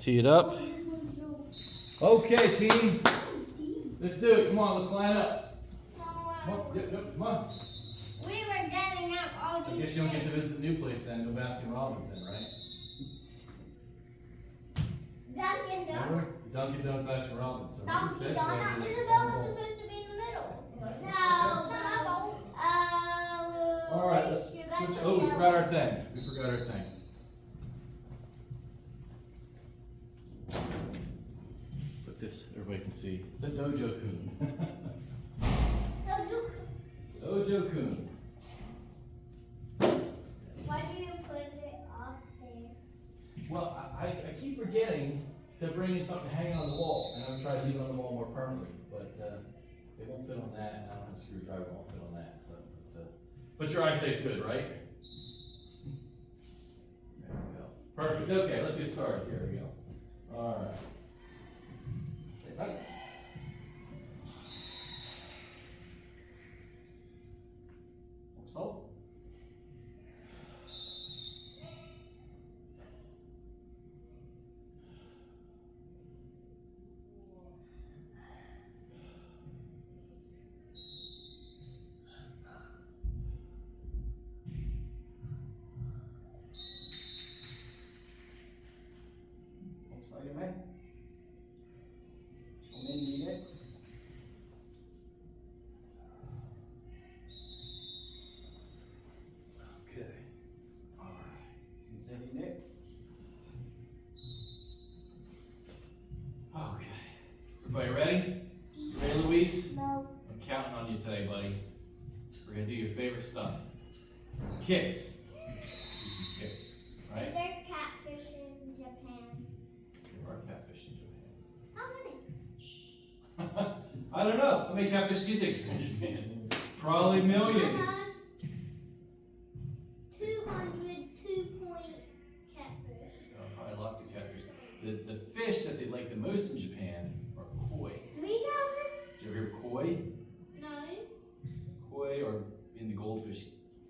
Tee it up. Okay, team. Let's do it. Come on, let's line up. Come on, yep, come on. We were getting up all these I guess you don't get to visit the new place then, go Baskin Robbins then, right? Dunkin' Donuts. Dunkin' Donuts, Baskin Robbins. So Dunkin' Donuts. Isabella's supposed to be in the middle. No, it's not my fault. All right, let's switch. Oh, we forgot our thing. We forgot our thing. Put this, everybody can see. The Dojo-kun. Dojo-kun. Why do you put it up there? Well, I keep forgetting to bring in something hanging on the wall, and I'm trying to leave it on the wall more permanently, but it won't fit on that, and I don't have a screwdriver, it won't fit on that. So, but your eyesight's good, right? There we go. Perfect. Okay, let's get started. Here we go. All right. Salt. Looks like it, man. So many need it. Okay. All right. Since any Nick. Okay. Everybody ready? You ready, Luis? No. I'm counting on you today, buddy. We're gonna do your favorite stuff. Kicks. Do some kicks, Is right? there catfish in Japan? There are catfish in How many? Japan. I don't know. How many catfish do you think are in Japan? Probably millions. 202 catfish. Probably lots of catfish. The fish that they like the most in Japan are koi. 3,000? Did you ever hear of koi? No. Koi are in the goldfish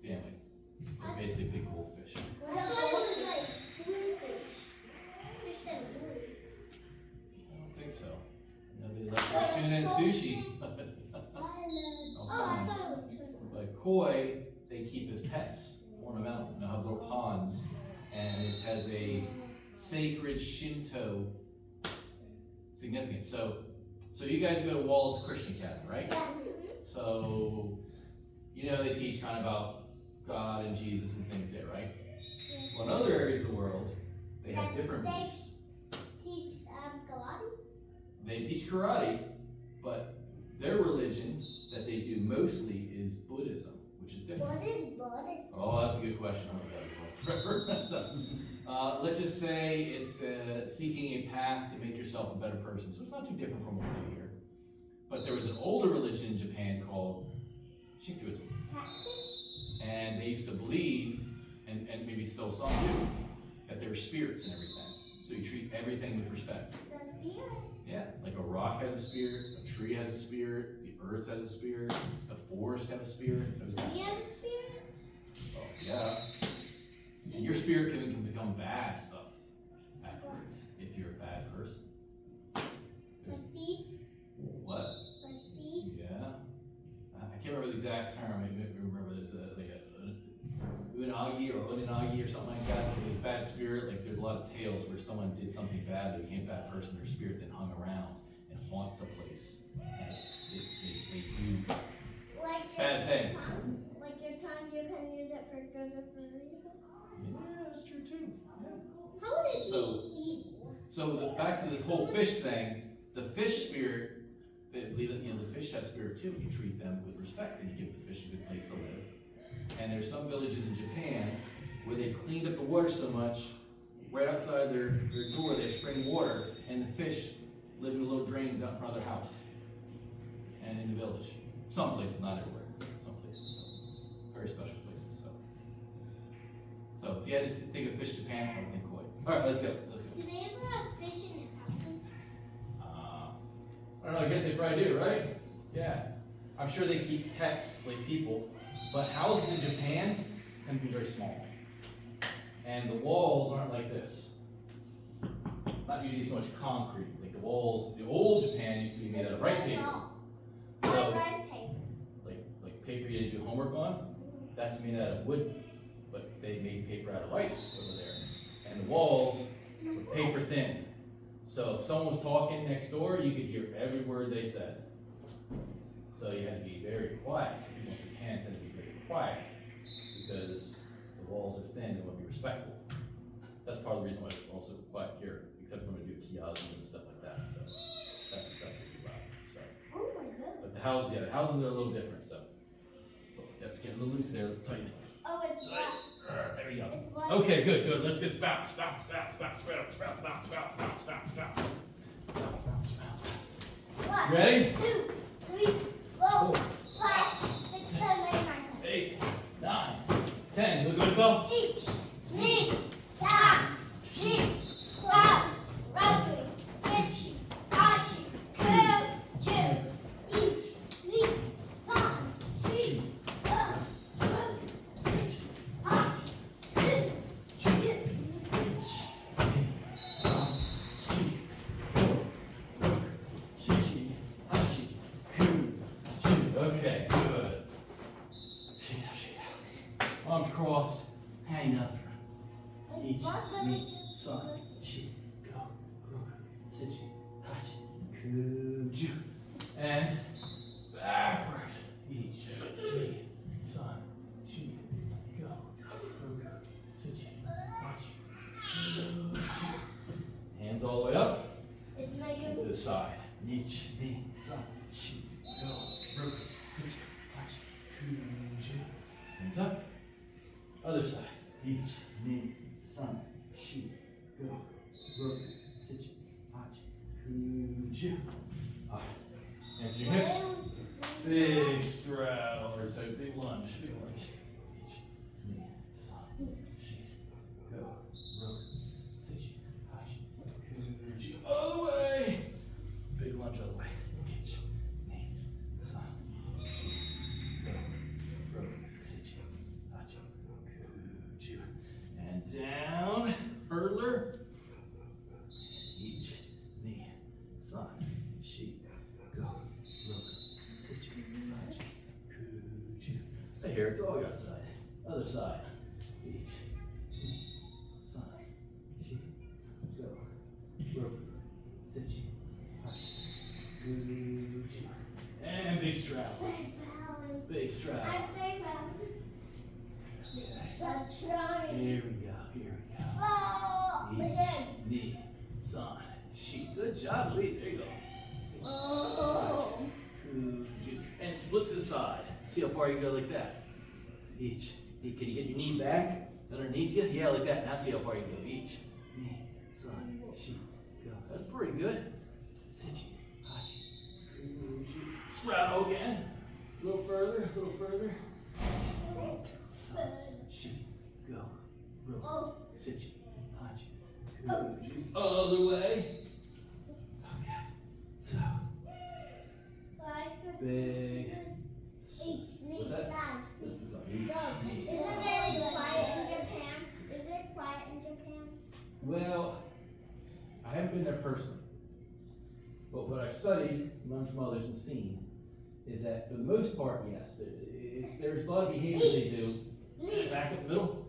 family. They're basically big goldfish. I thought it was like bluefish. Fish that are blue. I don't think so. You know, they like tuna and sushi. Oh, I thought it was tuna. But koi, they keep as pets, ornamental. They have little ponds, and it has a sacred Shinto significance. So you guys go to Wallace Christian Academy, right? Yeah. So, you know they teach kind of about God and Jesus and things there, right? Well, in other areas of the world, they have different beliefs. Teach karate? They teach karate, but their religion that they do mostly is Buddhism, which is different. What is Buddhism? Oh, that's a good question. I don't know. Let's just say it's seeking a path to make yourself a better person. So it's not too different from what we do here. But there was an older religion in Japan called Shintoism. And they used to believe, and maybe still some do, that there were spirits and everything. So you treat everything with respect. The spirit? Yeah, like a rock has a spirit, a tree has a spirit, the earth has a spirit, the forest has a spirit. Do you have a spirit? Oh, yeah. And your spirit can become bad stuff afterwards if you're a bad person. Like thief? What? Like thief? Yeah. I can't remember the exact term. I remember there's like a unagi or oninagi or something like that. There's bad spirit. Like there's a lot of tales where someone did something bad, they became a bad person, their spirit then hung around and haunts a place. And they do Like bad things. Like your tongue, you can use it for good or for evil? Yeah, that's true too. Yeah. How would it So- be evil? So back to this whole fish thing, the fish spirit, they believe that the fish has spirit too. You treat them with respect and you give the fish a good place to live. And there's some villages in Japan where they've cleaned up the water so much, right outside their door they spring water, and the fish live in little drains out in front of their house and in the village. Some places, not everywhere. Some places, so very special places. So if you had to think of fish Japan, I would think koi. All right, let's go. Do they ever have fish in their houses? I don't know, I guess they probably do, right? Yeah. I'm sure they keep pets like people, but houses in Japan tend to be very small. And the walls aren't like this. Not not using so much concrete. Like the walls, the old Japan used to be made out of rice paper. So, rice paper. like paper you didn't do homework on, that's made out of wood, but they made paper out of rice over there. And the walls were paper thin. So if someone was talking next door, you could hear every word they said. So you had to be very quiet. So people in Japan tend to be very quiet because the walls are thin and want to be respectful. That's part of the reason why it's also quiet here, except when we do kiosks and stuff like that. So that's acceptable loud. So, Oh my god. but the houses are a little different. So that's getting a little loose there. Let's tighten it. Oh, it's black. There we go. It's black. Okay, good. Let's get bounce. One, Ready? 2, 3, 4, 5, 6, 7, 8, 9, 10. 8, 9, 10. Look good, Bell. Each, me, sa, she, wow, rocky, six, hachi, curve, two, each, me, sa, she, wow, rocky, six, hachi, Okay, good. Arms crossed, hang up. Each, me, son, she, go, rook, sichi, hachi, kuju. And backwards. Each, me, son, she, go, rook, sichi, hachi, kuju. Hands all the way up. It's And making to the side. Each, me, son, she, go, rook, sichi, hachi, kuju. Hands up. Other side. Each, me, son, she, go, rook, sichi, hachi, kuju. Alright. Hands to your hips. Big straddle, or sorry, big lunge. Each, me, son, she, go, rook, sichi, hachi, kuju. All the way. Big lunge all the way. Each, me, son, she, go, rook, sichi, hachi, kuju. And down, hurdler. Each, me, son, she, go, rook, sichi, hachi, kuju. I hear a dog outside. Other side. Each, me, son, she, go, rook, sichi, hachi, kuju. And big straddle. Big straddle. I'm safe out. Okay. That's right. Here we go. Oh, again. Each, me, son, she. Good job, Louise. There you go. Oh. Kuju. And split to the side. See how far you go like that. Each. Can you get your knee back underneath you? Yeah, like that. Now see how far you go. Each, me, son, she, go. That's pretty good. Sichi, hachi, kuju. Straddle again. A little further, She, go, rook, Oh. sichi, hachi, kuju. Other way. Okay. So, big. What's that? That's the song. Is it very quiet in Japan? Is it quiet in Japan? Well, I haven't been there personally. But what I've studied, among some others and seen, is that for the most part, yes, there's a lot of behaviors they do. Back up the middle.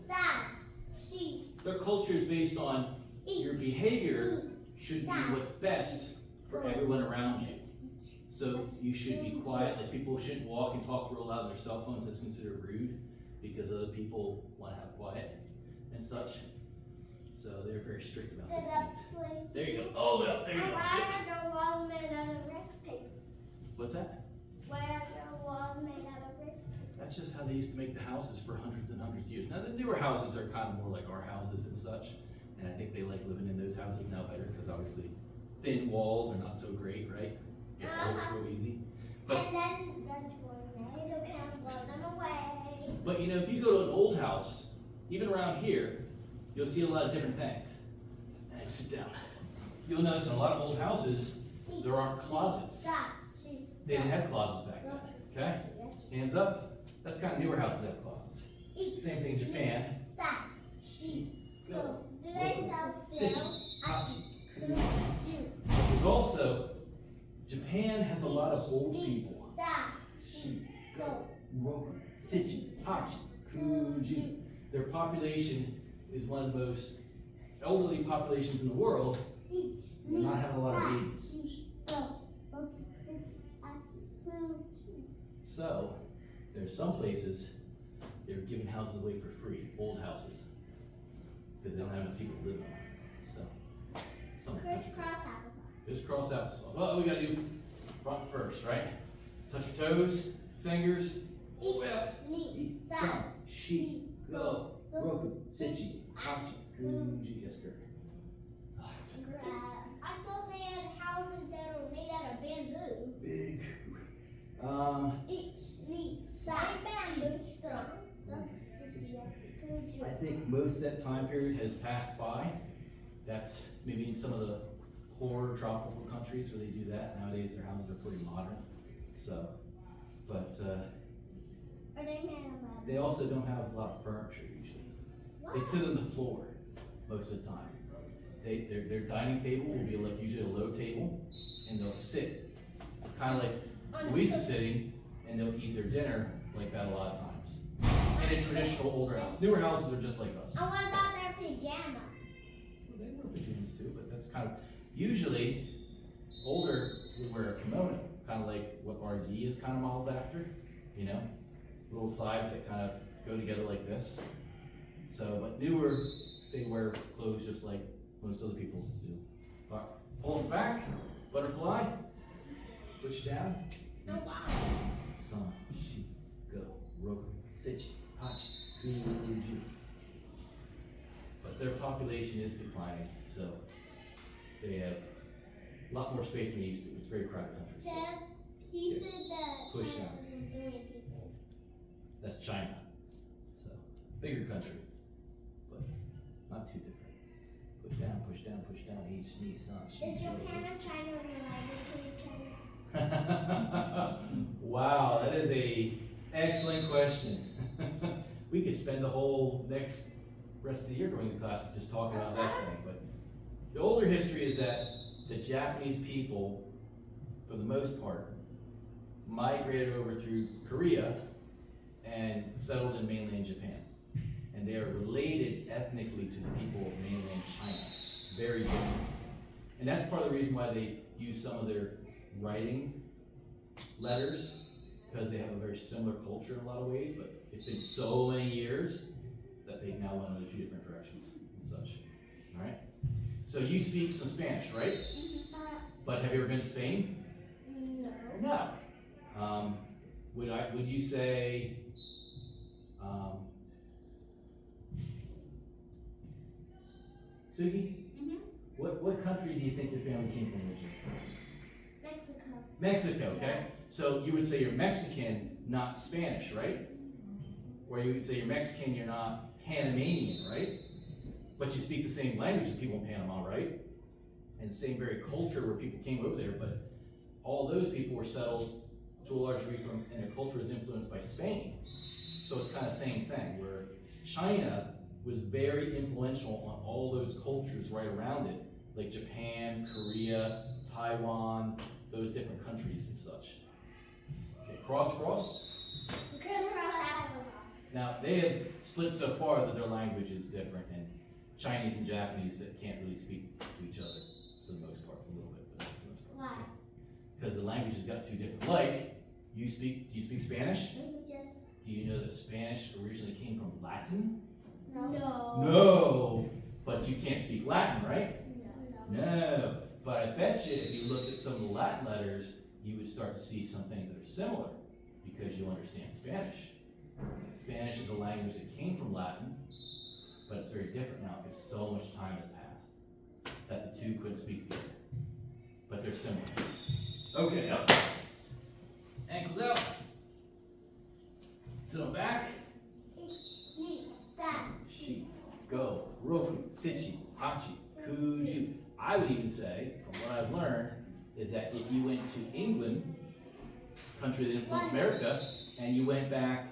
Their culture is based on your behavior should be what's best for everyone around you. So you should be quiet, like people shouldn't walk and talk real loud on their cell phones, that's considered rude, because other people want to have quiet and such. So they're very strict about those things. There you go. Oh, well, there you go. Why are the walls made out of rice paper? What's that? Why are the walls made out of rice paper? That's just how they used to make the houses for hundreds and hundreds of years. Now the newer houses are kind of more like our houses and such, and I think they like living in those houses now better, because obviously thin walls are not so great, right? Get holes real easy. But And then that's when you can blow them away. But you know, if you go to an old house, even around here, you'll see a lot of different things. And sit down. You'll notice in a lot of old houses, there aren't closets. They didn't have closets back then. Okay? Hands up. That's kind of newer houses have closets. Same thing in Japan. Go. Do they sell still? There's also, Japan has a lot of old people. Shi, go, roku, sichi, hachi, kuju. Their population is one of the most elderly populations in the world. They're not having a lot of babies. So, there's some places they're giving houses away for free, old houses, because they don't have enough people to live in them. So, some Crisscross applesauce. crisscross applesauce. Well, we gotta do front first, right? Touch your toes, fingers. Well, some, shi, go, roku, sichi, hachi, kuji. Yes, girl. I thought they had houses that were made out of bamboo. Big. I think most of that time period has passed by. That's maybe in some of the poorer tropical countries where they do that. Nowadays their houses are pretty modern. So, but Are they made of they also don't have a lot of furniture usually. They sit on the floor most of the time. Their dining table will be like usually a low table, and they'll sit kind of like Louisa's sitting, and they'll eat their dinner like that a lot of times. In a traditional older house. Newer houses are just like us. And what about their pajamas? Well, they wear pajamas too, but that's kind of, usually older would wear a kimono, kind of like what our gi is kind of modeled after, you know? Little sides that kind of go together like this. So, but newer, they wear clothes just like most other people do. All right, hold it back, butterfly, push down. Oh, wow. San, shi, go, roku, sichi, hachi, kuju. But their population is declining, so they have a lot more space than they used to. It's a very crowded country. So Dad, he said that push China down. was a billion people. That's China. So, bigger country, but not too different. Push down, push down, push down, each, knee, san, shi, Did go, Japan and China related to each other? Wow, that is a excellent question. We could spend the whole rest of the year going to classes just talking about that thing. But the older history is that the Japanese people, for the most part, migrated over through Korea and settled in mainland Japan. And they are related ethnically to the people of mainland China. Very different. And that's part of the reason why they use some of their writing letters, because they have a very similar culture in a lot of ways, but it's been so many years that they've now went in two different directions and such. All right? So you speak some Spanish, right? But have you ever been to Spain? No. No. Would you say, Sugi? What country do you think your family came from originally? Mexico. Mexico, okay? So you would say you're Mexican, not Spanish, right? Or you would say you're Mexican, you're not Panamanian, right? But you speak the same language as people in Panama, right? And the same very culture where people came over there, but all those people were settled to a large degree and their culture was influenced by Spain. So it's kind of the same thing, where China was very influential on all those cultures right around it, like Japan, Korea, Taiwan, those different countries and such. Okay, cross. Now, they have split so far that their language is different, and Chinese and Japanese that can't really speak to each other for the most part, a little bit, but not for the most part. Why? Because the languages got too different. Like, do you speak Spanish? Yes. Do you know that Spanish originally came from Latin? No. No, but you can't speak Latin, right? No. No, but I bet you if you looked at some of the Latin letters, you would start to see some things that are similar, because you understand Spanish. Spanish is a language that came from Latin, but it's very different now because so much time has passed that the two couldn't speak together. But they're similar. Okay, up. Ankles out. Sit on back. Shi, go, roku, sichi, hachi, kuju. I would even say, from what I've learned, is that if you went to England, country that influenced America, and you went back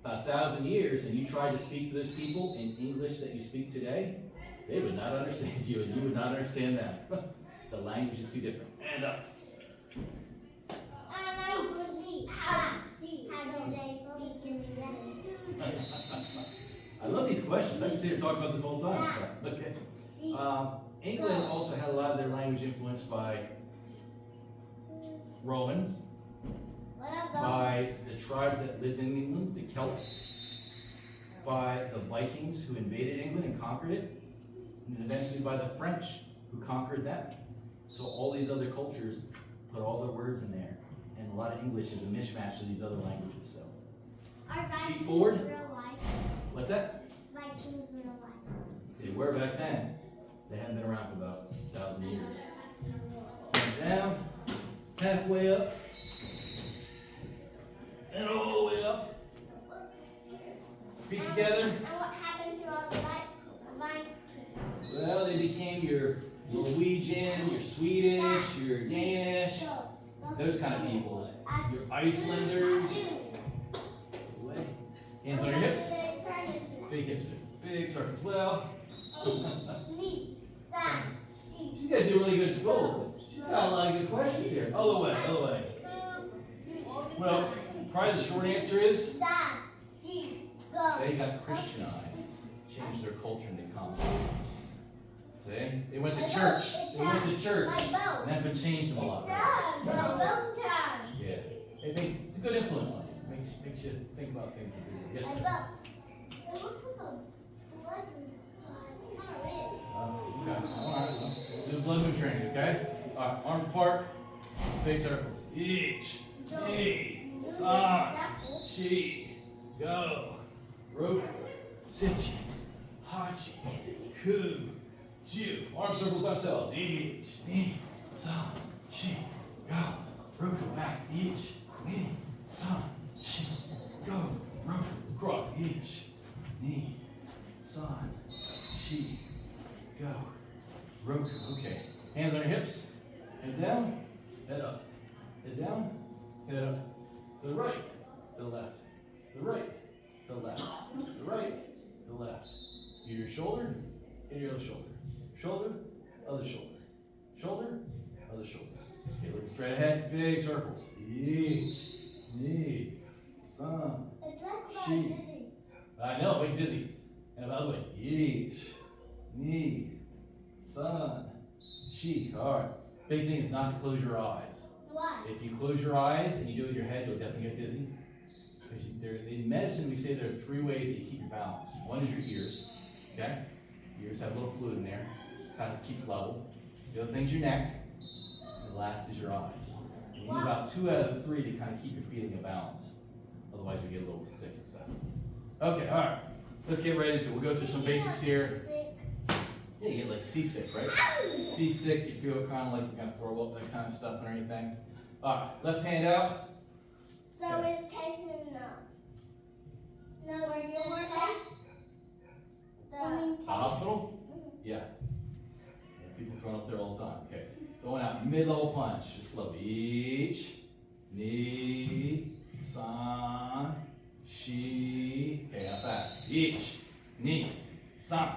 about 1,000 years and you tried to speak to those people in English that you speak today, they would not understand you and you would not understand them. The language is too different. And up. I love these questions. I can sit here and talk about this all the time. So, okay. England also had a lot of their language influenced by Romans, by the tribes that lived in England, the Celts, by the Vikings who invaded England and conquered it, and eventually by the French who conquered them. So all these other cultures put all their words in there, and a lot of English is a mishmash of these other languages. So feet forward. What's that? Vikings real life. They were back then. They haven't been around for about 1,000 years. And down, halfway up, and all the way up. Feet together. And what happened to all the Vikings? Well, they became your Norwegian, your Swedish, your Danish, those kind of peoples. Your Icelanders. Hands on your hips. Big hips. Big circles. Well, she's got to do really good at school. She's got a lot of good questions here. All the way, all the way. Well, probably the short answer is they got Christianized. Changed their culture and they come. See? They went to church. They went to church. And that's what changed them a lot. Yeah. It's a good influence on you. Makes you think about things. Yes, sir. It looks like a blood moon. It's kind of red. Okay. All right. Well, do the blood moon training, okay? All right. Arms apart. Big circles. Each. Knee. San. Shi. Go. Roku. Sichi. Hachi. Ku. Ju. Arm circles by themselves. Each. Knee. San. Shi. Go. Roku. Back. Each. Knee. San. Shi. Go. Roku. Cross. Each. Knee. San. Shi. Go. Roku. Okay. Hands on your hips. Head down. Head up. Head down. Head up. To the right. To the left. To the right. To the left. To the right. To the left. Hit your shoulder. Hit your other shoulder. Shoulder. Other shoulder. Shoulder. Other shoulder. Okay, looking straight ahead. Big circles. Each. Knee. San. Shi. I know, make you dizzy. And by the way, each, knee, san, shi. All right. Big thing is not to close your eyes. Why? If you close your eyes and you do it with your head, you'll definitely get dizzy. Because in medicine, we say there are 3 ways that you keep your balance. One is your ears. Okay? Ears have a little fluid in there, kind of keeps level. The other thing's your neck, and the last is your eyes. You need about 2 out of the 3 to kind of keep your feeling of balance. Otherwise, you get a little sick and stuff. Okay, all right. Let's get right into it. We'll go through some basics here. Yeah, you get like seasick, right? Seasick, you feel kind of like you're going to throw up, that kind of stuff and everything. All right, left hand out. So is case no, where your case? The hospital? Yeah. People throwing up there all the time. Okay. Going out, mid-level punch. Just slow. Each, knee, san, shi. Okay, now fast. Each, knee, san,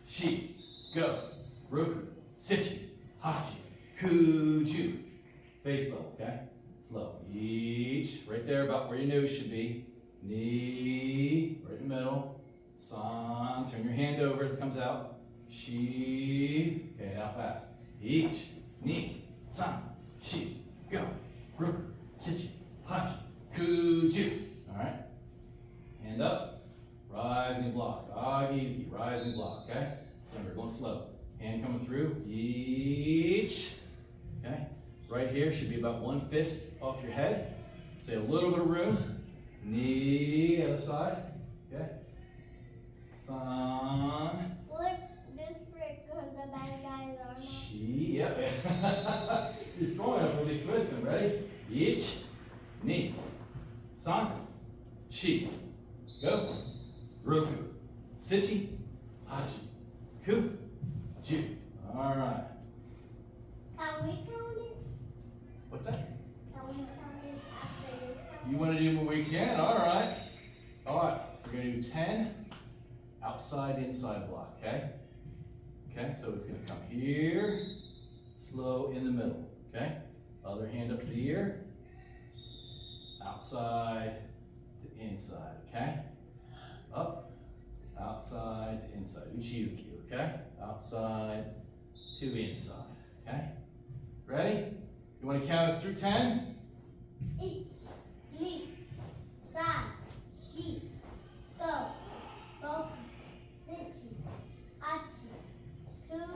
shi. Go. Roku, sichi, hachi, kuju. Face level, okay? Slow. Each, right there about where your nose should be. Knee, right in the middle. San, turn your hand over as it comes out. Shi. Okay, now fast. Each, knee, san, shi. Go. Roku, sichi, hachi, kuju. All right. Hand up. Rising block. Agi, rising block, okay? Remember, going slow. Hand coming through. Each. Okay? Right here should be about 1 fist off your head. So you have a little bit of room. Knee, other side. Okay? San. Look, this brick because the bad guys are not. Shi. Yep. You're strong enough for these twists. Ready? Each. Knee. San. Shi. Go. Roku. Sichi. Hachi. Ku. Ju. All right. Can we count it? What's that? Can we count it after you count? You want to do what we can? All right. All right. We're going to do 10 outside, inside block, okay? Okay, so it's going to come here, slow elbow in the middle, okay? Other hand up to the ear, outside to inside, okay? Up, outside to inside, uchi-uki, okay? Outside to inside, okay? Ready? You want to count us through 10? 1, 2, 3, 4, 5, 6, 7, 8, 9, 10.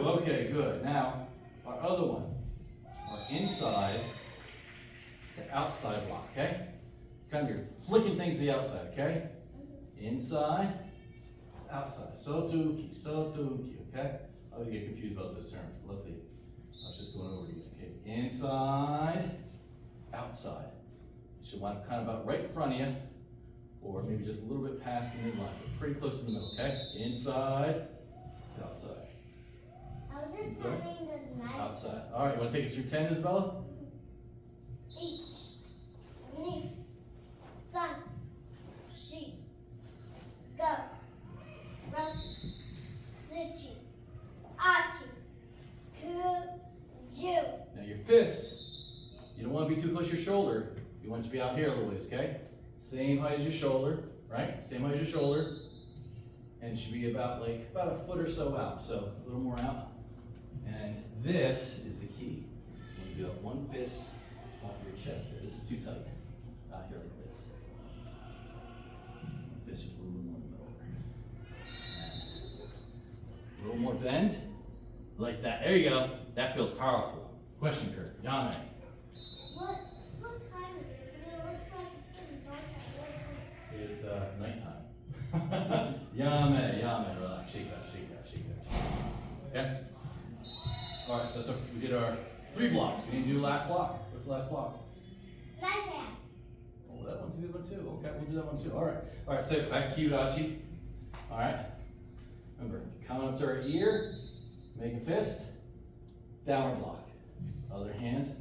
Okay, good. Now, our other one, our inside to outside block, okay? Kind of you're flicking things to the outside, okay? Inside, outside. Sotuki, okay? I would get confused about those terms. Luckily, I was just going over these, okay? Inside, outside. You should want kind of about right in front of you, or maybe just a little bit past the midline, but pretty close in the middle, okay? Inside, outside. I was just having the knife. Outside. All right, you want to take us through 10, Isabella? 1, 2, 3, 4, go. 5, 6, 8, 9. Now your fist, you don't want to be too close to your shoulder. You want it to be out here a little ways, okay? Same height as your shoulder, right? Same height as your shoulder. And it should be about a foot or so out. So a little more out. And this is the key. You want to do one fist off your chest there. This is too tight. Out here like this. Fist just a little bit more in the middle there. And a little more bend. Like that. There you go. That feels powerful. Question, Kurt. Yame. What time is it? Because it looks like it's getting dark at It's nighttime. Yame, relax. Shake that. Okay? Alright, so we did our 3 blocks. We need to do the last block. What's the last block? Knife hand. Oh, that one's a good one too. Okay, we'll do that one too. Alright, so back to Kyudachi. Alright. Remember, coming up to our ear, make a fist, downward block. Other hand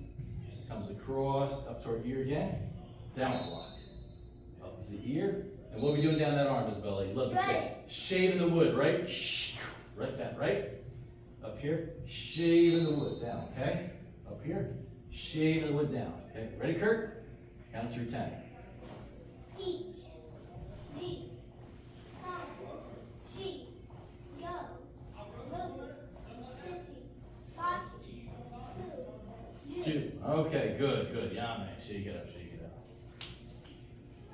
comes across, up to our ear again, downward block. Up to the ear. And what are we doing down that arm, Isabella? You love to say, shaving the wood, right? Right that, right? Up here, shaving the wood down, okay? Up here, shaving the wood down, okay? Ready, Kurt? Count through 10. 1, 2, 3, 4, 5, 6, 7, 8, 9, 10. 2. Okay, good. Yame, shake it up.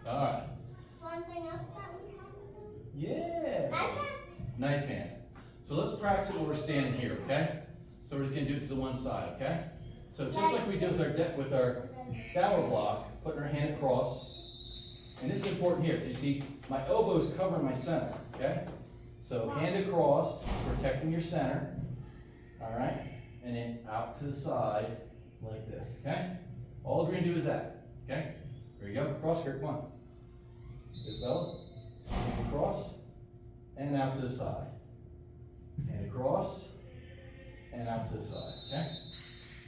All right. Something else that we have to do? Yeah. Knife hand? Knife hand. So let's practice it when we're standing here, okay? So we're just gonna do it to the one side, okay? So just like we did with our downward block, putting our hand across, and it's important here. You see, my elbow is covering my center, okay? So hand across, protecting your center, all right? And then out to the side, like this, okay? All we're gonna do is that, okay? There you go, cross here, come on. Isabella, hand across, and out to the side. And across, and out to the side, okay?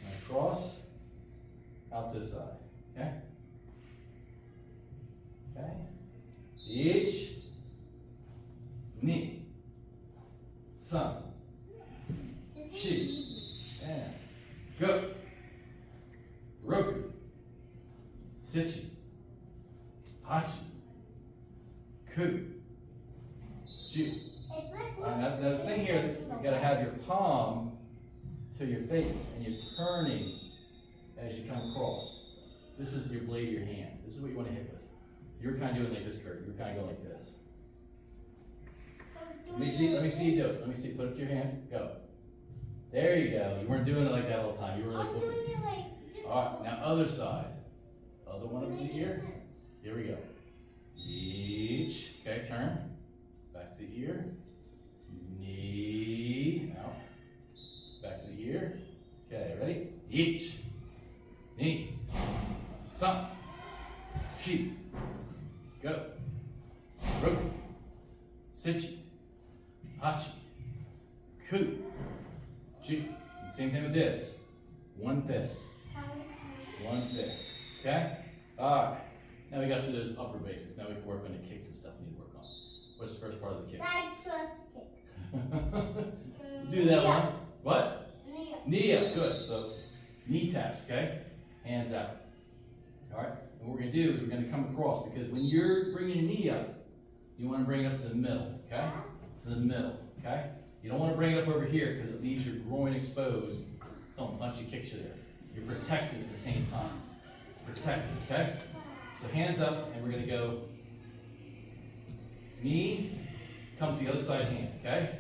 And across, out to the side, okay? Okay? Each, ni, san, This is shi, easy. and go. Roku, Sichi, Hachi, Ku, Ju. It's like Now, the thing here, you gotta have your palm to your face and you're turning as you come across. This is your blade of your hand. This is what you want to hit with. You're kind of doing like this, Kurt. You're kind of going like this. Let me see you do it. Let me see. Put up your hand. Go. There you go. You weren't doing it like that all the time. You were I like was looking. doing it like this. All right, now other side. Other one up to the ear. Here we go. Each. Okay, turn. Back to the ear. Knee. Out. Back to the ear. Okay, ready? Each. Knee. San. Shi. Go. Roku. Sichi. Hachi. Ku. Ju. Same thing with this. One fist. One fist. Okay? Alright. Now we got through those upper basics. Now we can work on the kicks and stuff we need to work on. What's the first part of the kick? Side thrust kick. Do that one. What? Knee Knee up, good. So knee taps, okay? Hands out. All right? And what we're going to do is we're going to come across, because when you're bringing your knee up, you want to bring it up to the middle, okay? To the middle, okay? You don't want to bring it up over here because it leaves your groin exposed. Someone punch you, kicks you there. You're protected at the same time. Protected, okay? So hands up, and we're going to go knee, comes the other side hand, okay?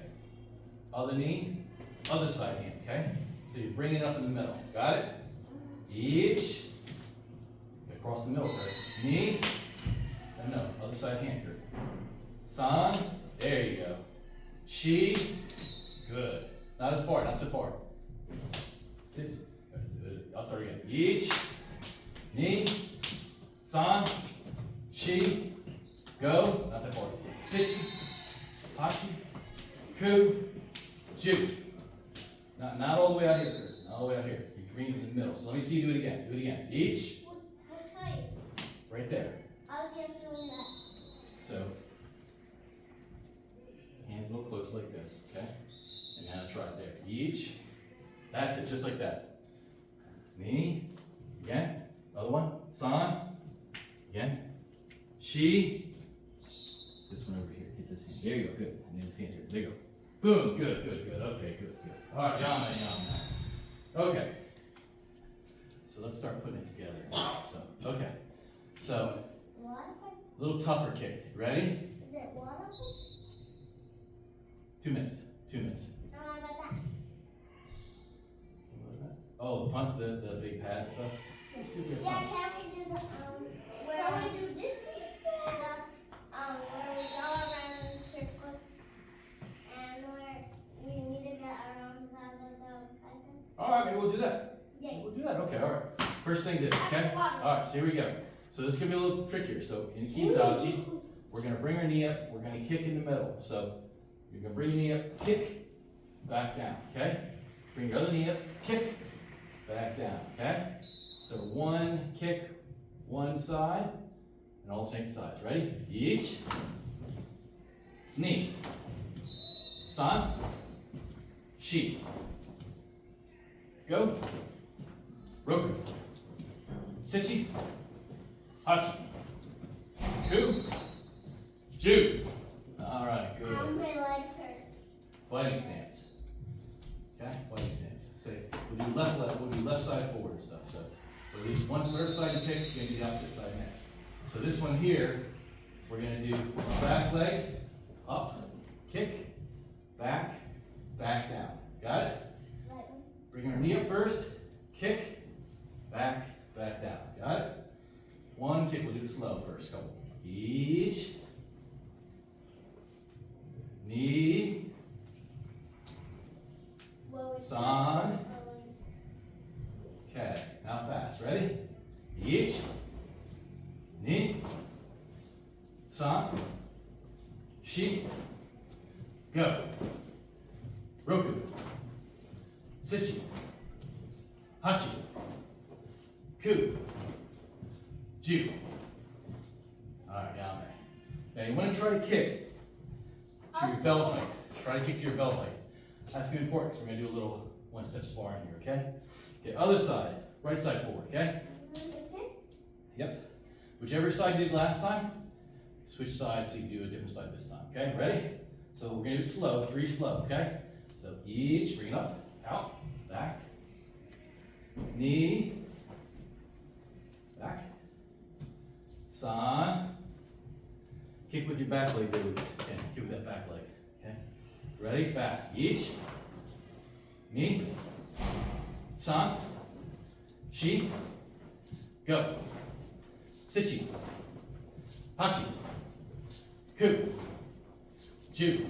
Other knee, other side hand, okay? So you bring it up in the middle. Got it? Each. Across the middle, Kurt. Knee. No, other side hand, Kurt. San. There you go. Shi. Good. Not as far, not so far. Sit. I'll start again. Each. Knee. San. Shi. Go. Not that far. Sichi. Hachi. Ku. Ju. Not all the way out here, Kurt. Not all the way out here. You bring it in the middle. So let me see you do it again. Do it again. Each. Right there. I was just doing that. So, hands a little close like this, okay? And now try it there. Each. That's it, just like that. Knee. Again. Other one. San. Again. Shi. This one over here. Hit this hand. There you go. Good. And then this hand here. There you go. Boom. Good, good, good. Okay, good, good. All right, yama, yama. Okay. So let's start putting it together. So, okay. So, a little tougher kick. Ready? Is it water? 2 minutes. 2 minutes. About that. Oh, the punch, the big pad stuff. Let's see if we have Yeah, time. can we do the where we do this stuff? Where we go around in circles and where we need to get our arms out of the python? All right, maybe we'll do that. Yeah. We'll do that. Okay, all right. First thing to do, okay? All right, so here we go. So this is going to be a little trickier. So in Kibadoji, we're going to bring our knee up. We're going to kick in the middle. So you're going to bring your knee up, kick, back down, okay? Bring your other knee up, kick, back down, okay? So one kick, one side, and alternate sides. Ready? Each. Knee. San. Shi. Go. Roku. Sichi. Hachi. Ku. Ju. All right, good. My legs hurt. Fighting stance. Okay, fighting stance. Say, we'll do left side forward and stuff. So, at least whatever side you pick, you're gonna do the opposite side next. So this one here, we're gonna do back leg, up, kick, back, back down. Got it? Right. Bring our knee up first, kick, back, back down. Got it? One kick, we'll do it slow first. Couple. Each. Knee. San. Okay, now fast. Ready? Each. Knee. San. Shi. Go. Roku. Sichi. Hachi. Ku. Ju. Alright, down there. Now you want to try to kick to your belt height. Try to kick to your belt height. That's going to be important because we're going to do a little one-step sparring here, okay? Okay, other side. Right side forward, okay? Yep. Whichever side you did last time, switch sides so you can do a different side this time, okay? Ready? So we're going to do it slow, 3 slow, okay? So each, bring it up, out, back, knee, back, san, kick with your back leg there, Lucas. Okay, kick with that back leg, okay? Ready? Fast. Each, knee, san, shi, go, sichi, hachi, ku, ju.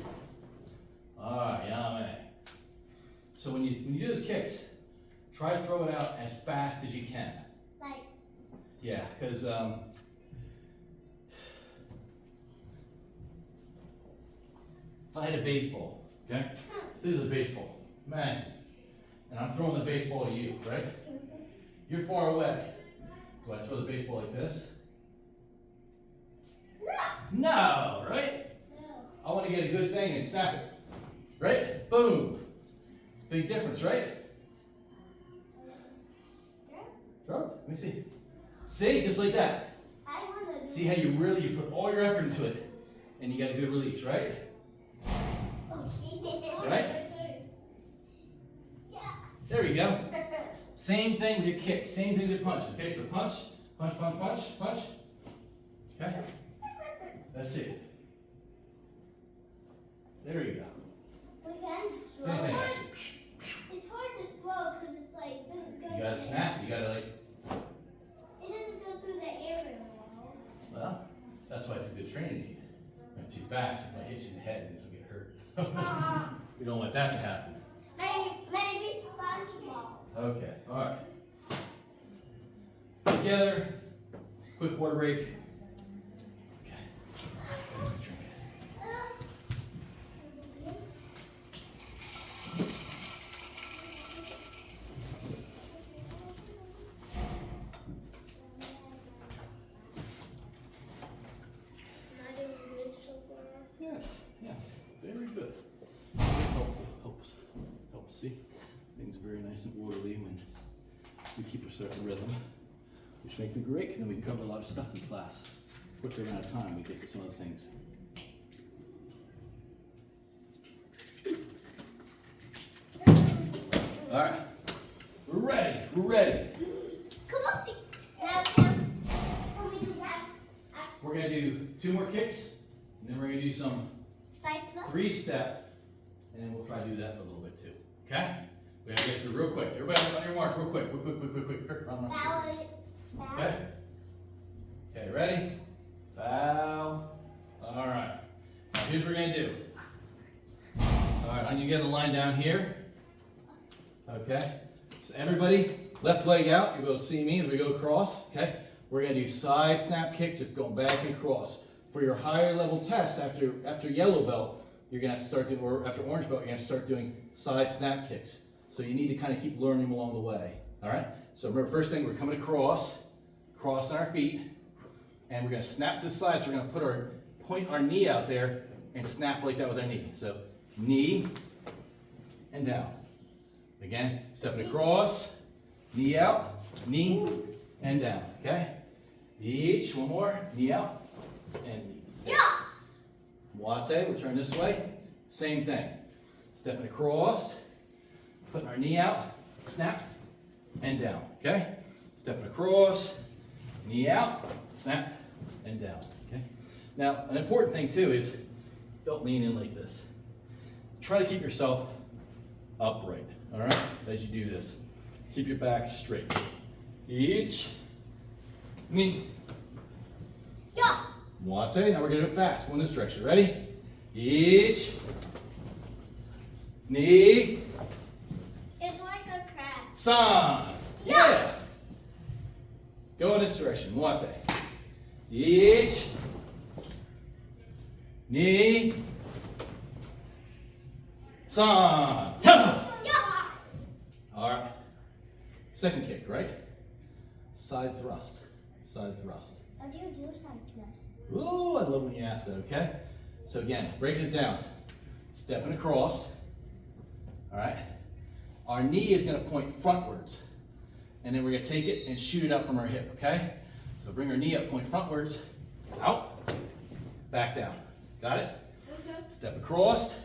Alright, yame. So when you do those kicks, try to throw it out as fast as you can. Like. Yeah, because if I had a baseball, okay? This is a baseball. Imagine. And I'm throwing the baseball at you, right? You're far away. Do I throw the baseball like this? No, right? No. I want to get a good thing and snap it. Right? Boom. Big difference, right? Throw. Let me see. See, just like that. I want to. See how you put all your effort into it, and you get a good release, right? Okay. Right? Yeah. There we go. Same thing with your kick. Same thing with your punch. Okay, so punch, punch, punch, punch, punch. Okay. That's it. There you go. Same thing. It's hard to throw because it's like doesn't go. You gotta snap. You gotta like. It doesn't go through the air very well. Well, that's why it's a good training need. Went too fast, it might hit you in the head and you'll get hurt. We don't want that to happen. Maybe SpongeBob. Okay, alright. Together, quick water break. Okay. Drink. Yes, yes, very good. Very helpful, helps. See, things are very nice and orderly when we keep a certain rhythm, which makes it great because then we can cover a lot of stuff in class. Quicker amount of time we get to some other things. All right, we're ready. Come on. Now, can we do that? We're gonna do 2 more kicks, and then we're gonna do some Side thrust? 3-step, and then we'll try to do that for a little bit too. Okay? We gotta get through real quick. Everybody on your mark, real quick. Quick. Run. Bow. Okay? Okay, ready? Bow. All right. Now here's what we're gonna do. All right, I'm gonna get a line down here. Okay? So everybody, left leg out. You'll be able to see me as we go across. Okay? We're gonna do side snap kick, just going back and across. For your higher level test after yellow belt, you're gonna have to start doing, or after orange belt, you're gonna have to start doing side snap kicks. So you need to kind of keep learning them along the way. All right? So remember, first thing, we're coming across, crossing our feet, and we're gonna snap to the side. So we're gonna point our knee out there and snap like that with our knee. So knee and down. Again, stepping across, knee out, knee and down. Okay? Each, one more, knee out. And Yeah. Muate, we'll turn this way. Same thing. Stepping across, putting our knee out, snap, and down. Okay? Stepping across, knee out, snap, and down. Okay? Now, an important thing too is don't lean in like this. Try to keep yourself upright, all right, as you do this. Keep your back straight. Each, knee. Yeah. Muate, now we're gonna do it fast. Go in this direction. Ready? Each, knee, It's like a crab. san. Yeah. Go in this direction. Muate. Each, knee, san. Yeah. All right. Second kick, right? Side thrust. Side thrust. How do you do side thrust? Ooh, I love when you ask that, okay? So again, breaking it down. Stepping across, all right? Our knee is gonna point frontwards, and then we're gonna take it and shoot it out from our hip, okay? So bring our knee up, point frontwards, out, back down. Got it? Okay. Step across,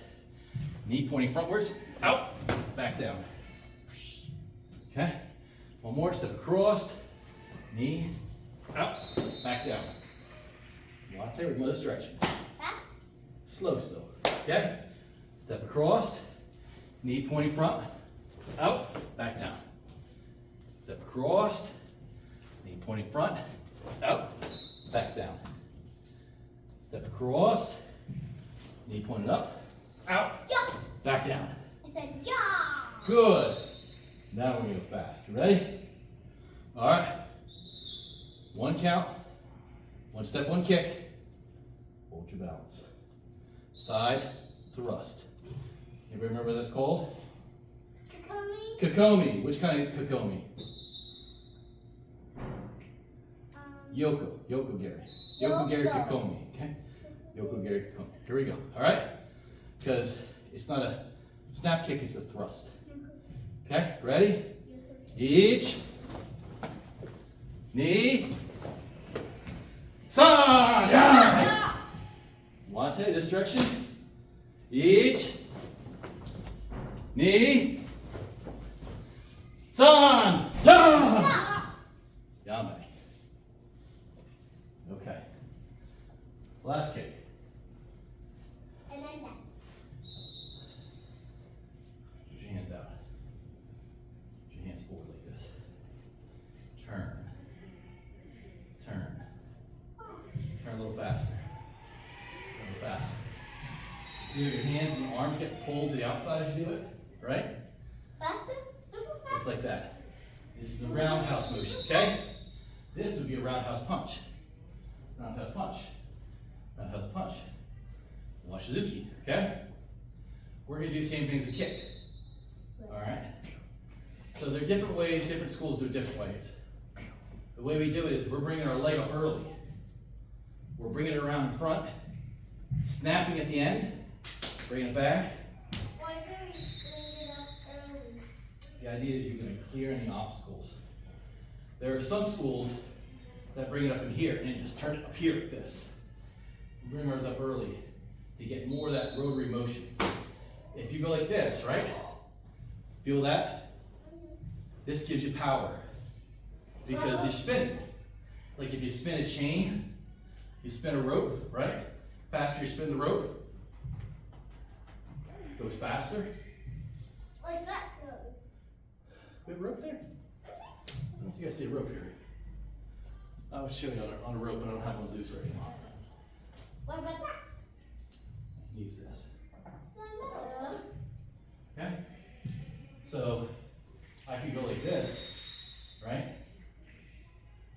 knee pointing frontwards, out, back down. Okay? One more, step across, knee, out, back down. Muate, we're going this direction. Fast? Slow still, okay? Step across, knee pointing front, out, back down. Step across, knee pointing front, out, back down. Step across, knee pointed up, out, Yeah. back down. I said yeah. Good. Now we're gonna go fast. You ready? All right. One count, one step, one kick. Hold your balance. Side thrust. Anybody remember what that's called? Kakami? Kokomi. Which kind of kokomi? Yoko Gary. Yoko Gary Yoko. kokomi. Okay? Yoko Gary kokomi. Here we go. All right? Because it's not a snap kick, it's a thrust. Okay? Ready? Each, knee, san, ya. Wante, this direction. Each, knee, san, ya. Yame. Okay. Last kick. And then that. Put your hands out. Put your hands forward like this. Turn. Turn. Turn a little faster. A little faster. Feel your hands and arms get pulled to the outside as you do it, right? Faster? Super fast? Just like that. This is a roundhouse motion, okay? This would be a roundhouse punch. Roundhouse punch. Roundhouse punch. Washizuki, okay? We're gonna do the same thing as a kick. Alright? So there are different ways, different schools do it different ways. The way we do it is we're bringing our leg up early. We're bringing it around in front, snapping at the end, bringing it back. Why do we bring it up early? The idea is you're going to clear any obstacles. There are some schools that bring it up in here and just turn it up here like this. We bring ours up early to get more of that rotary motion. If you go like this, right? Feel that? This gives you power because you spin it. Like if you spin a chain, you spin a rope, right? Faster you spin the rope, it goes faster. Like that. We have a rope there? I don't think I see a rope here. I was showing on a rope, but I don't have one loose right now. What about that? Use this. So Okay? So I could go like this, right?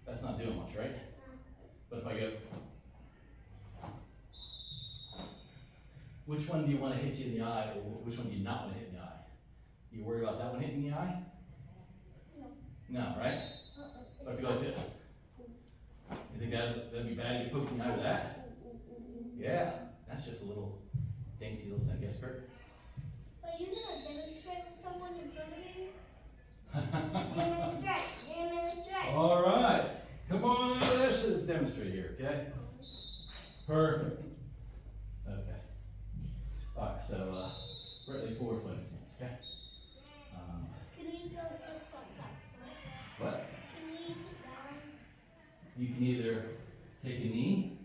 That's not doing much, right? But if I go, which one do you want to hit you in the eye, or which one do you not want to hit in the eye? You worried about that one hitting the eye? No, right? What if you go like this? You think that'd be bad to get poked in the eye with that? Yeah, that's just a little dainty little thing. Yes, Kurt? Are you gonna demonstrate with someone in front of you? Demonstrate. Demonstrate. All right. Come on, let's demonstrate here, okay? Perfect. Okay. All right, so we're at the forward fighting stance, okay? Can you go this one side? What? Can you sit down? You can either take a knee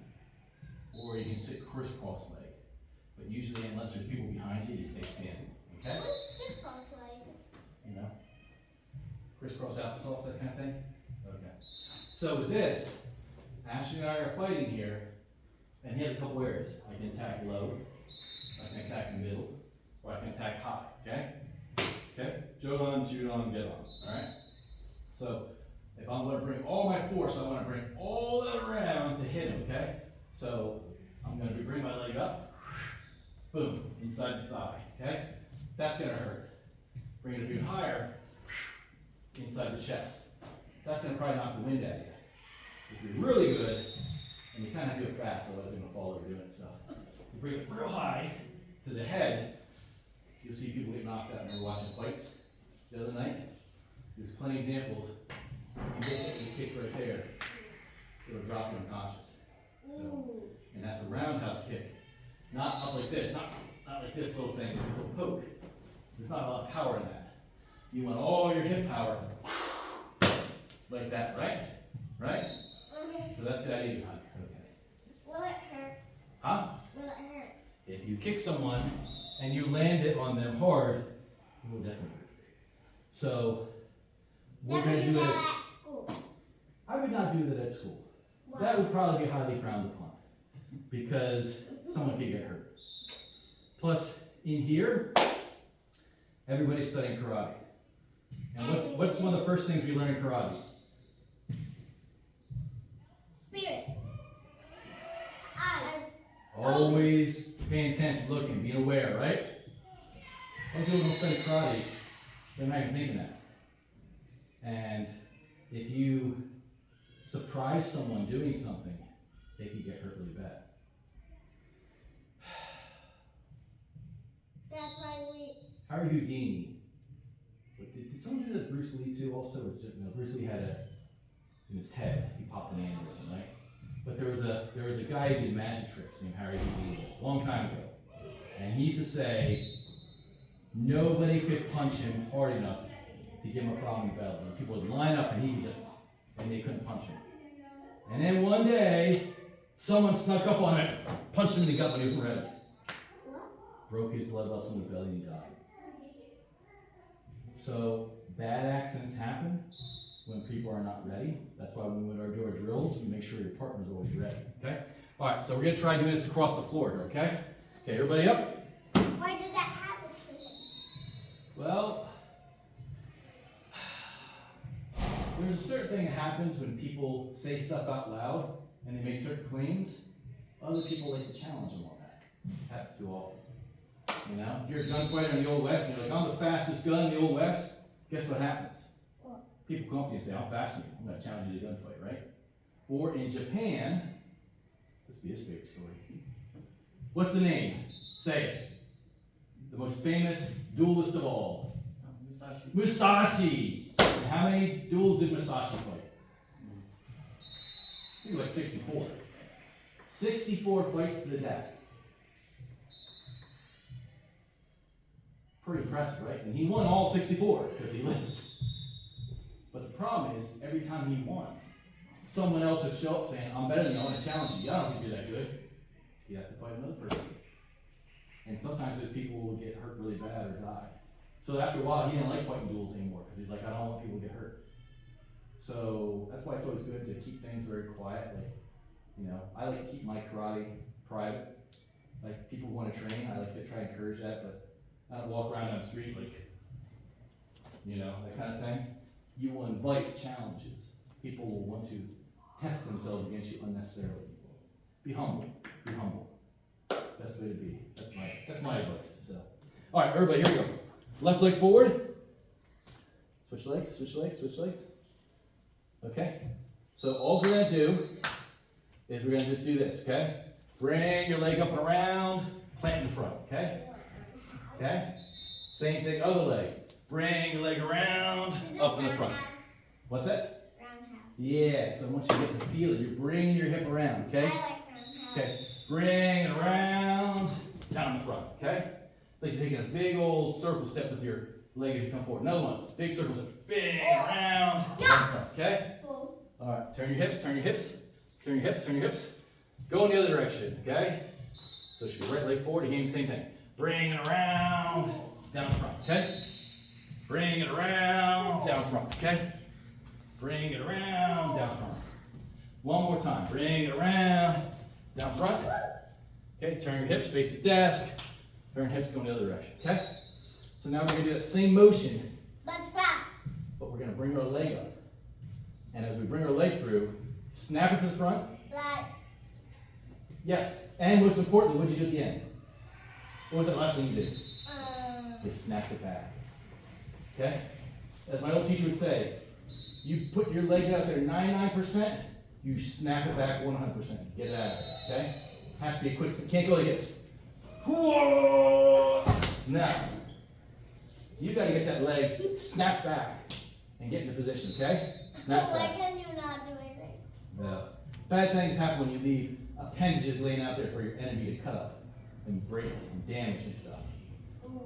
or you can sit crisscross leg. But usually, unless there's people behind you, you stay standing, okay? What is crisscross like? You know? Crisscross applesauce, that kind of thing? Okay. So with this, Ashley and I are fighting here, and he has a couple areas. I can attack low, I can attack middle, or I can attack high, okay? Okay? Jodan, Judan, get on, alright? So, if I'm gonna bring all my force, I wanna bring all that around to hit him, okay? So, I'm gonna bring my leg up, boom, inside the thigh, okay? That's gonna hurt. Bring it a bit higher, inside the chest. That's gonna probably knock the wind out of you. If you're really good, and you kinda have to do it fast, otherwise you're gonna fall over doing it, so. You bring it real high to the head, you'll see people get knocked out. Remember watching fights the other night? There's plenty of examples. You get hit with a kick right there, it'll drop you unconscious. So, and that's a roundhouse kick. Not up like this, not like this little thing, this little poke. There's not a lot of power in that. You want all your hip power like that, right? Right? So that's the idea behind it. Okay. Will it hurt? Huh? Will it hurt? If you kick someone and you land it on them hard, it will definitely hurt. So we're going to do it. At school. I would not do that at school. Why? That would probably be highly frowned upon because someone could get hurt. Plus, in here, everybody's studying karate. And what's one of the first things we learn in karate? Spirit. Eyes. Always paying attention, looking, being aware, right? Some people don't study karate, they're not even thinking that. And if you surprise someone doing something, they can get hurt really bad. That's why we. Harry Houdini. Did someone do that Bruce Lee too also? It's just, Bruce Lee had in his head. He popped an aneurysm, right? But there was a guy who did magic tricks named Harry Houdini a long time ago. And he used to say nobody could punch him hard enough to give him a problem in belly. And people would line up and and they couldn't punch him. And then one day, someone snuck up on him, punched him in the gut when he wasn't ready. Broke his blood vessel in his belly and he died. So bad accidents happen when people are not ready. That's why when we do our drills, we make sure your partner's always ready. Okay? All right, so we're going to try doing this across the floor here, okay? Okay, everybody up? Why did that happen to him? Well, there's a certain thing that happens when people say stuff out loud and they make certain claims. Other people like to challenge them on that. It happens too often. You know, if you're a gunfighter in the Old West and you're like, I'm the fastest gun in the Old West, guess what happens? What? People come up to you and say, I'm faster than you. I'm going to challenge you to a gunfight, right? Or in Japan, this will be his favorite story. What's the name? Say it. The most famous duelist of all. Musashi. Musashi. And how many duels did Musashi fight? I think like 64. 64 fights to the death. Pretty impressive, right? And he won all 64 because he lived. But the problem is, every time he won, someone else would show up saying, I'm better than you, I want to challenge you. I don't think you're that good. You have to fight another person. And sometimes those people will get hurt really bad or die. So after a while, he didn't like fighting duels anymore because he's like, I don't want people to get hurt. So that's why it's always good to keep things very quiet. Like, you know, I like to keep my karate private. Like, people want to train, I like to try and encourage that, but I don't walk around on the street like, you know, that kind of thing. You will invite challenges. People will want to test themselves against you unnecessarily. Be humble. Be humble. Best way to be. That's my advice. So, all right, everybody, here we go. Left leg forward. Switch legs. Switch legs. Switch legs. Okay. So all we're gonna do is we're gonna just do this. Okay. Bring your leg up and around. Plant in front. Okay. Okay? Same thing, other leg. Bring your leg around, up in the front. What's that? Roundhouse. Yeah, so once you get the feel it, you're bringing your hip around, okay? I like roundhouse. Okay, bring it around, down in the front, okay? It's like you're taking a big old circle step with your leg as you come forward. Another one, big circle step, big around, down in the front, okay? All right, turn your hips, turn your hips, turn your hips, turn your hips. Go in the other direction, okay? So it should be right leg forward, again, same thing. Bring it around, down front, okay? Bring it around, down front, okay? Bring it around, down front. One more time. Bring it around, down front. Okay, turn your hips, face the desk. Turn hips, go in the other direction, okay? So now we're going to do that same motion, But fast. but we're going to bring our leg up. And as we bring our leg through, snap it to the front. Like. Yes, and most importantly, what did you do at the end? What was that last thing you did? They snapped it back. Okay? As my old teacher would say, you put your leg out there 99%, you snap it back 100%. Get it out of there. Okay? Has to be a quick snap. Can't go like this. Now, you got to get that leg snapped back and get into position. Okay? Snap Why back. can you not do anything? Well, bad things happen when you leave appendages laying out there for your enemy to cut up and break and damage and stuff.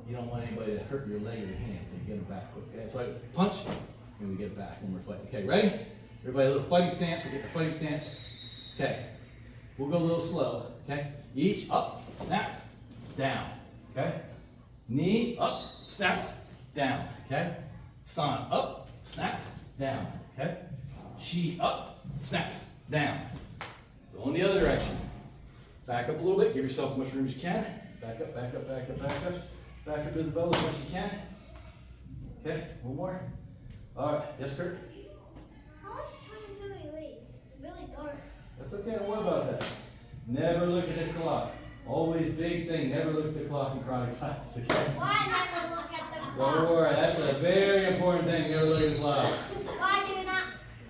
You don't want anybody to hurt your leg or your hand, so you get them back quick. Okay, that's why we punch and we get it back when we're fighting. Okay, ready? Everybody, a little fighting stance. We get the fighting stance. Okay, we'll go a little slow. Okay, each up, snap, down. Okay, knee up, snap, down. Okay, san up, snap, down. Okay, shi up, snap, down. Go in the other direction. Back up a little bit. Give yourself as much room as you can. Back up, back up, back up, back up. Back up, Isabella, as much as you can. Okay, one more. All right, yes, Kurt? How much time until we leave? It's really dark. That's okay, don't worry about that. Never look at the clock. Always big thing, never look at the clock in karate class, okay? Why never look at the clock? Don't worry, that's a very important thing, never look at the clock. Why do you not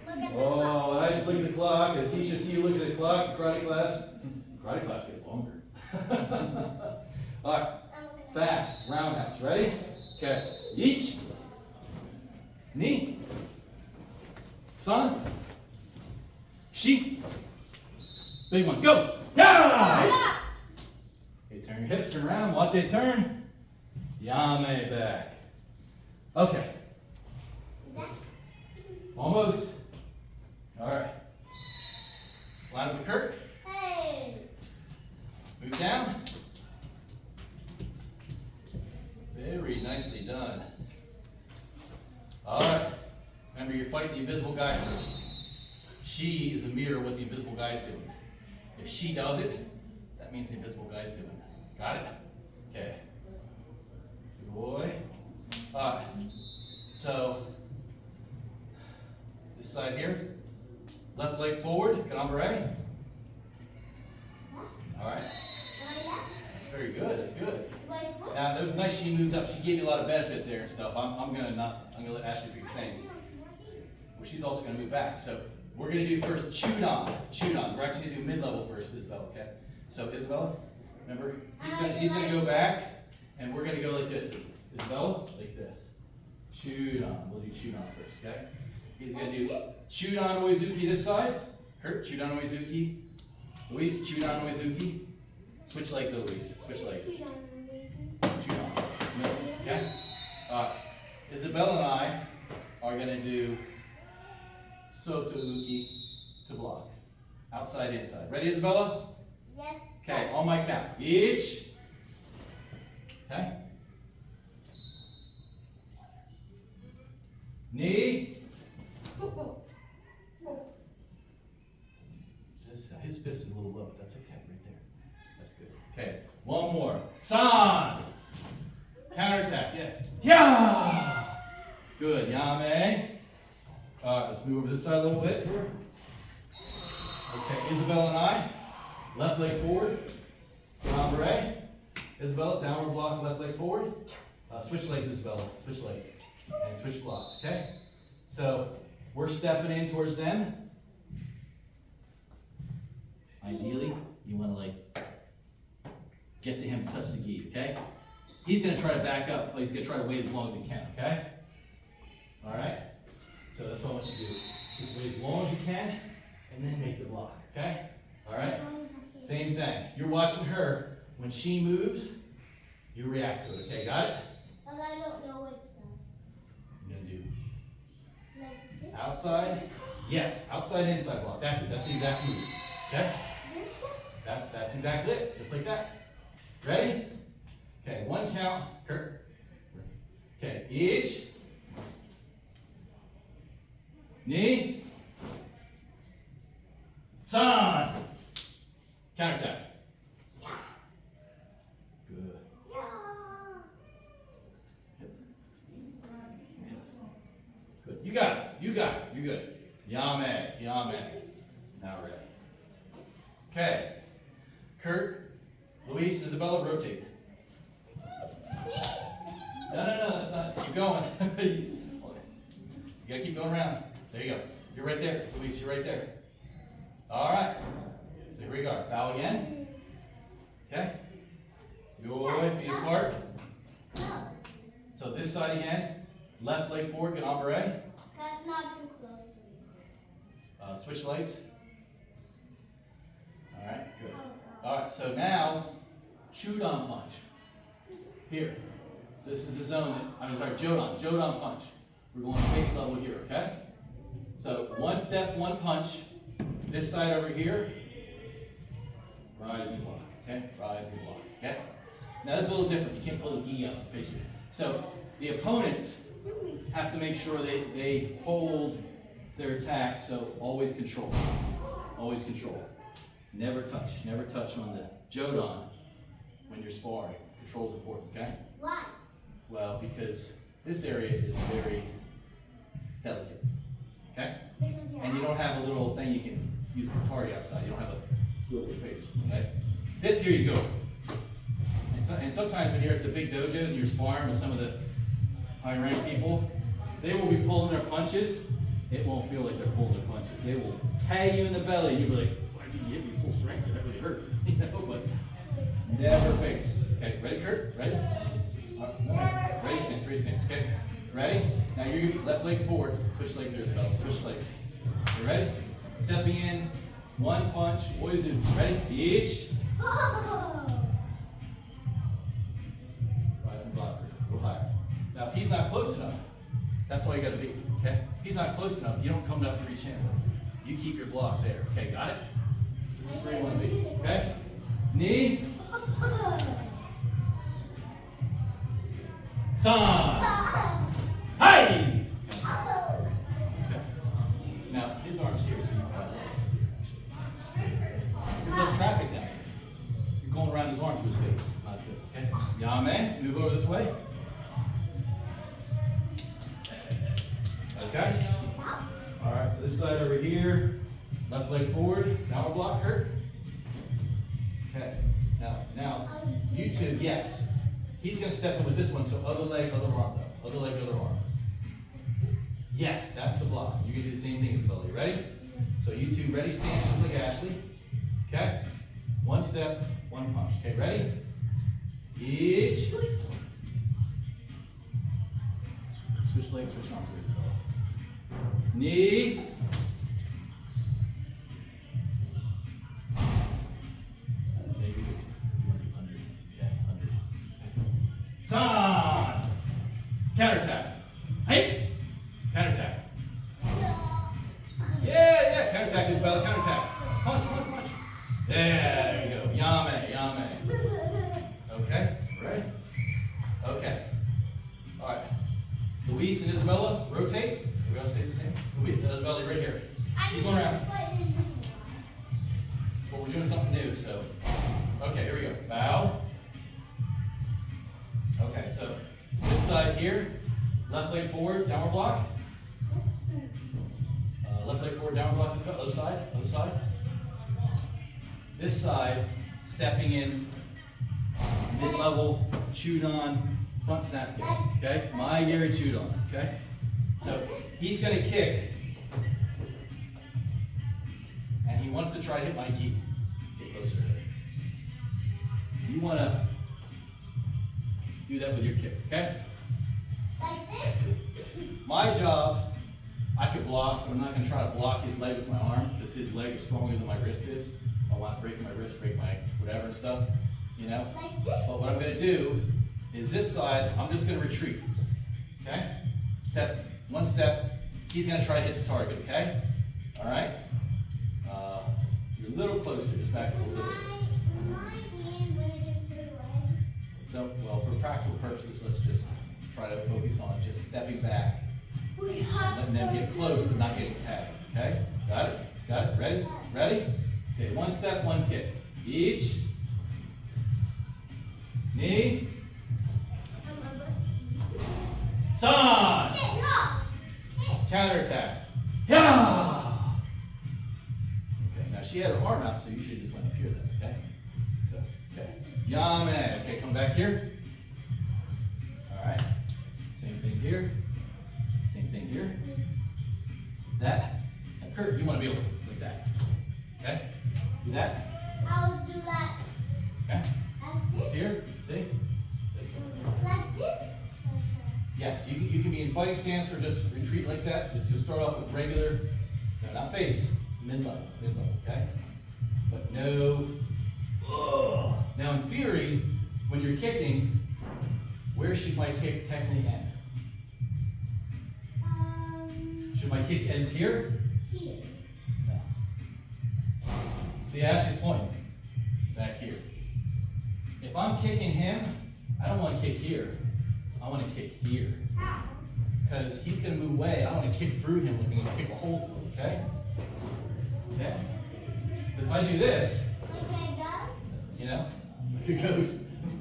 look at the clock? Oh, when I used to look at the clock, and the teacher see you look at the clock in karate class gets longer. All right. Fast, roundhouse, ready? Okay, each, knee, sun, Shi. Big one. Go. Yeah. Okay, turn your hips, turn around, wate turn. Yame back. Okay. Almost. All right. Line up with Kurt. Hey. Move down. Very nicely done. All right. Remember, you're fighting the invisible guy first. She is a mirror of what the invisible guy is doing. If she does it, that means the invisible guy is doing it. Got it? Okay. Good boy. All right. So, this side here. Left leg forward. Kanambare. All right. Very good. That's good. Now, that was nice she moved up. She gave you a lot of benefit there and stuff. I'm gonna let Ashley do the same. Well, she's also gonna move back. So we're gonna do first chudan. Chudan. We're actually gonna do mid-level first, Isabella, okay? So Isabella, remember, he's gonna go back, and we're gonna go like this. Isabella, like this. Chudan. We'll do chudan first, okay? He's gonna do chudan oizuki this side. Kurt, chudan oizuki. Luis, chudan oizuki. Switch legs, Luis. Switch legs. Chudan. Middle, okay? Isabella and I are gonna do soto uki to block. Outside, inside. Ready, Isabella? Yes. Okay, on my count. Each. Okay? Knee. Just, his fist is a little low, but that's okay, right there. That's good. Okay, one more. San. Counterattack, yeah. Yeah! Good, Yame. All right, let's move over this side a little bit here. Okay, Isabella and I. Left leg forward. Ombre. Isabella, downward block, left leg forward. Switch legs, Isabella. Switch legs. And switch blocks, okay? So, we're stepping in towards them. Ideally, you want to get to him to touch the gi, okay? He's going to try to back up, but he's going to try to wait as long as he can, okay? All right? So that's what I want you to do. Just wait as long as you can, and then make the block, okay? All right? Same thing. You're watching her. When she moves, you react to it, okay? Got it? But I don't know which one. You're going to do Like this? outside. Yes, outside, inside block. That's it. That's the exact move, okay? This one? That's exactly it. Just like that. Ready? Okay, one count. Kurt. Okay, each. Knee. San. Counterattack. Good. Yeah. Good. You got it. You got it. You're good. Yame. Yame. Now ready. Okay. Kurt, Luis, Isabella, rotate. No, that's not. Keep going. You gotta keep going around. There you go. You're right there. Luis, you're right there. All right. So here we go. Bow again. Okay. Your feet apart. So this side again. Left leg forward, get ombre. That's not too close to me. Switch legs. All right, good. All right, so now, chudan punch. Here. This is the zone Jodan punch. We're going face level here, okay? So one step, one punch. This side over here. Rise and block, okay? Rise and block, okay? Now this is a little different. You can't pull the gi out, face you. So the opponents have to make sure they hold their attack, so always control. Always control. Never touch on the Jodan when you're sparring. Control is important, okay? Why? Well, because this area is very delicate, okay? And you don't have a little thing you can use to target outside. You don't have a little face, okay? This here you go. And sometimes when you're at the big dojos and you're sparring with some of the high-ranked people, they will be pulling their punches. It won't feel like they're pulling their punches. They will tag you in the belly, and you'll be like, why did you hit me full strength? That really hurt. But never face. Okay, ready, Kurt? Ready? Okay. Ready, stance, okay? Ready? Now you're left leg forward. Switch legs here as well. Switch legs. You ready? stepping in, one punch, oizu. Ready? Each. Rise and block, a little higher. Now, if he's not close enough, that's all you got to be, okay? If he's not close enough, you don't come up and reach in. You keep your block there, okay? Got it? This is where you want to be, okay? Knee. San. Hey! Okay. Now, his arm's here, so you there's less traffic down here. You're going around his arm to his face. Not as good, okay? Yame, move over this way. Okay? All right, so this side over here, left leg forward, downward block, Kurt. Okay, now, you two, yes. He's going to step in with this one, so other leg, other arm, though. Other leg, other arm. Yes, that's the block. You can do the same thing as Billy. Ready? So you two, ready, stand just like Ashley. Okay? One step, one punch. Okay, ready? Each. Switch legs, switch arms. Knee. Maybe under. Okay, under. San. Counterattack. Hey. Counterattack. Yeah. Counterattack is about a counterattack. Punch. There you go. Yame. Okay, ready? Okay. All right. Luis and Isabella, rotate. We all say the same. Luis, Isabella, right here. Keep going around. Well, we're doing something new, so. Okay, here we go. Bow. Okay, so this side here, left leg forward, downward block. Left leg forward, downward block. Other side. This side, stepping in, mid-level, chewed on, front snap kick. Okay? My Gary chewed on. Okay? So he's going to kick, and he wants to try to hit my gi. Get closer. You want to do that with your kick. Okay? Like this? My job, I could block, but I'm not going to try to block his leg with my arm because his leg is stronger than my wrist is. I want to break my wrist, break my whatever and stuff, you know? Like this? But what I'm going to do is this side, I'm just going to retreat, okay? One step, he's going to try to hit the target, okay? All right? You're a little closer, just back a little bit. Would my hand when it gets to the leg? So, well, for practical purposes, let's just try to focus on just stepping back, letting them get close, but not getting tagged, okay? Got it? Ready? Okay, one step, one kick. Each. Knee. San. Counterattack. Yeah. Okay, now she had her arm out, so you should have just went up here then, okay? So, okay. Yame. Okay, come back here. All right. Same thing here. That. And Kurt, you want to be able to like that. Okay? Do that. I'll do that. Okay? Like this? Here. See? Like this? Yes, you can be in fighting stance or just retreat like that. You'll start off with regular, no, not face, mid-level, okay? But no, ugh. Now in theory, when you're kicking, where should my kick technically end? Should my kick end here? Here. No. See, Ashley's point, back here. If I'm kicking him, I don't want to kick here. I want to kick here. Because he's going to move away. I want to kick through him, looking to kick a hole through, okay? Okay? But if I do this, Like a ghost? you know, like a ghost.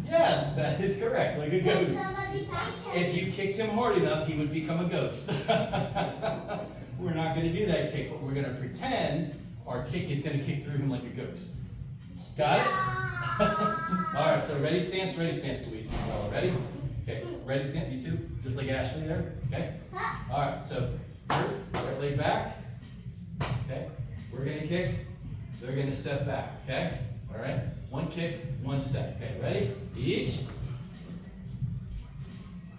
Yes, that is correct, like a Then ghost. somebody back If you kicked him hard enough, he would become a ghost. We're not going to do that kick, but we're going to pretend our kick is going to kick through him like a ghost. Got it? All right, so ready, stance, Louise. Well, ready? Okay, ready, stance, you two? Just like Ashley there, okay? All right, so right leg back, okay? We're going to kick, they're going to step back, okay? All right, one kick, one step. Okay, ready? Each.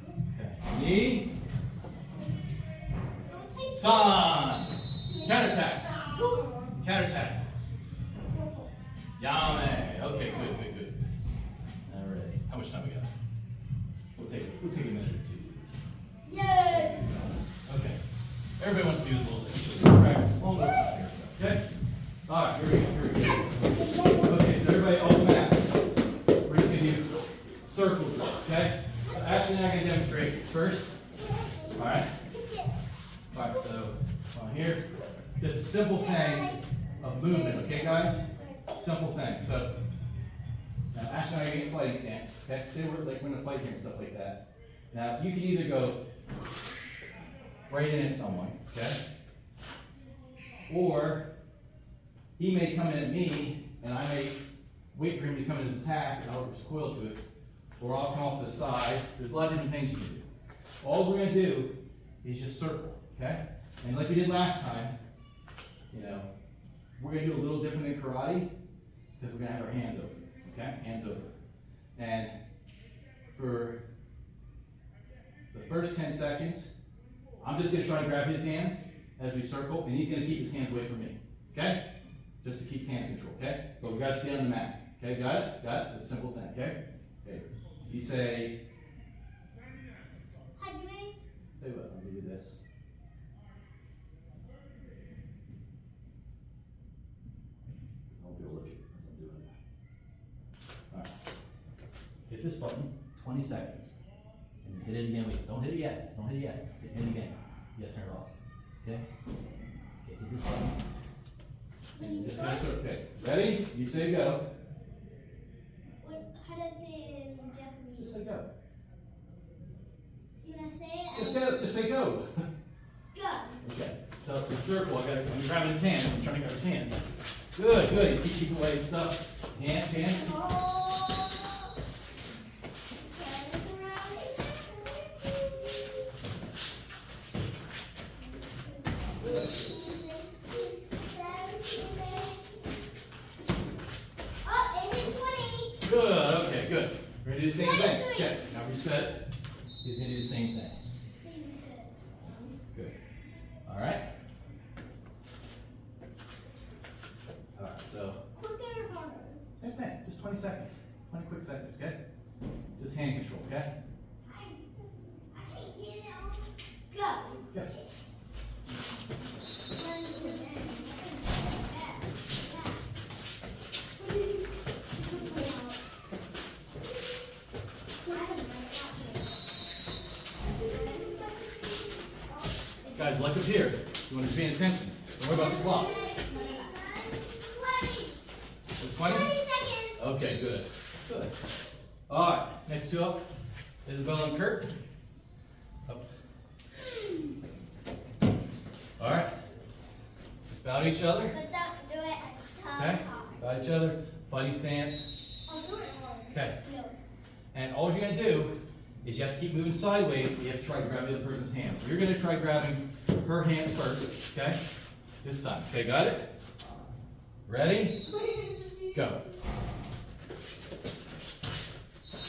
Okay, knee. San. Counterattack. Counterattack. Yame. Okay, good. All right. How much time we got? We'll take a minute or two to do this. Yay! Okay. Everybody wants to do a little bit. So we'll practice one more time here. Okay? All right, here we go. Okay, so everybody off the mat. We're just going to do circle drill, okay? So actually, I'm going to demonstrate first. All right? All right, so on here, just a simple thing of movement, okay, guys? Simple thing. So now, actually, I'm going to get fighting stance, okay? Say we're in a fight here and stuff like that. Now, you can either go right in at someone, okay? Or he may come in at me, and I may wait for him to come in and attack, and I'll just coil to it. Or I'll come off to the side. There's a lot of different things you can do. All we're going to do is just circle, okay? And like we did last time, we're going to do a little different than karate, because we're going to have our hands open, okay? Hands open. And for the first 10 seconds, I'm just going to try to grab his hands as we circle, and he's going to keep his hands away from me, okay? Just to keep hand control, okay? But we got to stay on the mat, okay? Got it? Got it? That's a simple thing, okay? Okay. You say, How'd you make? tell you what, I'll give you this. I'll be able to look at it as I'm doing it. All right. Hit this button, 20 seconds. And hit it again. Wait, don't hit it yet. Don't hit it yet. Hit it again. You gotta turn it off. Okay? Okay, hit this button. And just gonna circle. Okay. Ready? You say go. How do I say it in Japanese? Just say go. You gonna say it? Just go. Just say go. Go. Okay. So the circle, I'm grabbing his hands. I'm trying to grab his hands. Good. You keep away stuff. Hands. Oh. Good, okay, good. Ready to do the same thing? Okay, now reset. He's going to do the same thing. Good. All right. All right, so same thing, just 20 seconds. 20 quick seconds, okay? Just hand control, okay? Go. Go. Guys, look up here. You want to pay attention. Don't worry about the clock. 20? 20 seconds. Okay, good. All right, next two up. Isabel and Kurt. Up. All right. Just bow to each other. But don't do it at the top. Okay. Bow to each other. Fighting stance. I'll do it wrong. Okay. No. And all you're going to do is you have to keep moving sideways, but you have to try to grab the other person's hands. So you're going to try grabbing her hands first, okay? This time. Okay, got it? Ready? Go.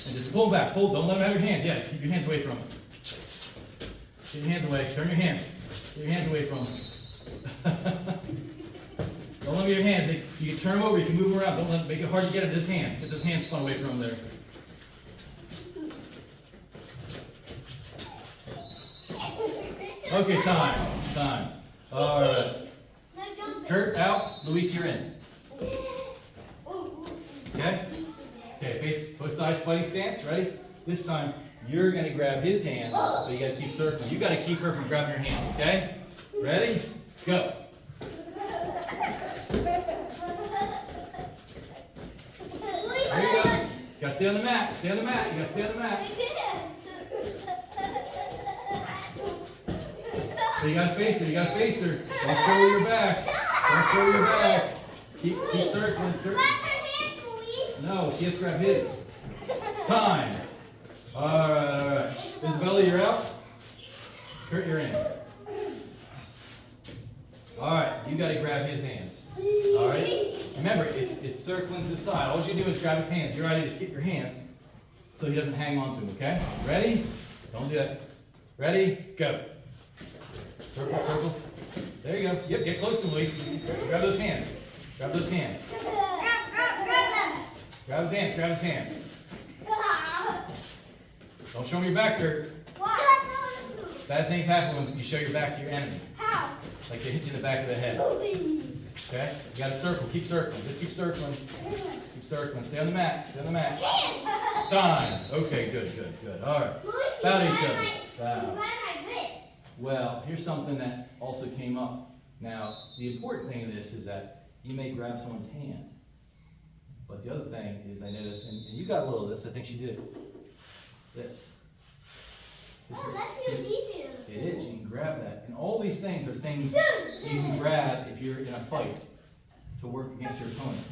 And just pull back. Pull. Don't let them have your hands. Yeah, keep your hands away from them. Get your hands away. Turn your hands. Get your hands away from them. Don't let them get your hands. You can turn them over. You can move them around. Don't let make it hard to get into his hands. Get those hands spun away from him there. Okay, time. All right. No jumping. Kurt, out. Luis, you're in. Okay? Okay, face, both sides fighting stance. Ready? This time, you're going to grab his hands, so you got to keep circling. You got to keep her from grabbing your hands, okay? Ready? Go. There you go. You got to stay on the mat. Stay on the mat. You got to stay on the mat. So you gotta face her, Don't show your back. Keep circling. Grab her hands, Luis. No, she has to grab his. Time. Alright. Isabella, you're out. Kurt, you're in. Alright, you gotta grab his hands. Alright? Remember, it's circling to the side. All you do is grab his hands. Your idea is get your hands so he doesn't hang on to them, okay? Ready? Don't do that. Ready? Go. Circle. There you go. Yep, get close to him, Luis. Grab those hands. Grab those hands. Grab his hands, grab his hands. Don't show him your back there. Bad things happen when you show your back to your enemy. How? Like they hit you in the back of the head. Okay? You gotta circle, keep circling. Just keep circling. Keep circling. Stay on the mat. Stay on the mat. Time. Okay, good, good, good. Alright. Bow to each other. Bow. Well, here's something that also came up. Now, the important thing in this is that you may grab someone's hand. But the other thing is I noticed, and you got a little of this, I think she did this. Oh, that feels easy. It is, you can grab that. And all these things are things you can grab if you're in a fight to work against your opponent.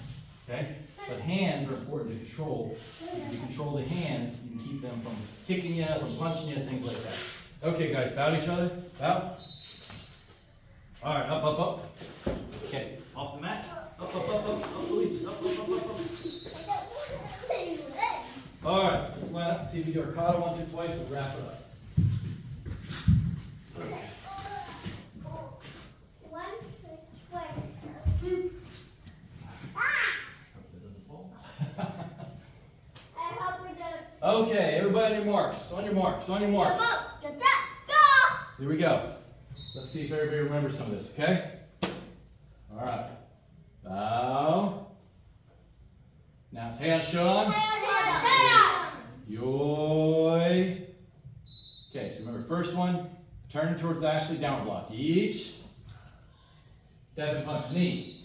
Okay? But hands are important to control. If you control the hands, you can keep them from kicking you, from punching you, things like that. Okay, guys, bow to each other. Bow. All right, up, up, up. Okay, off the mat. Up, up, up, up, Luis. Up, up, up, up, up. All right, let's line up and see if we do our kata once or twice. We'll wrap it up. Okay, everybody on your marks. On your marks. On your marks. Here we go. Let's see if everybody remembers some of this, okay? All right. Bow. Now it's hand shotokan. Yoi. Okay, so remember, first one, turn towards Ashley, downward block. Each. Step and punch, knee.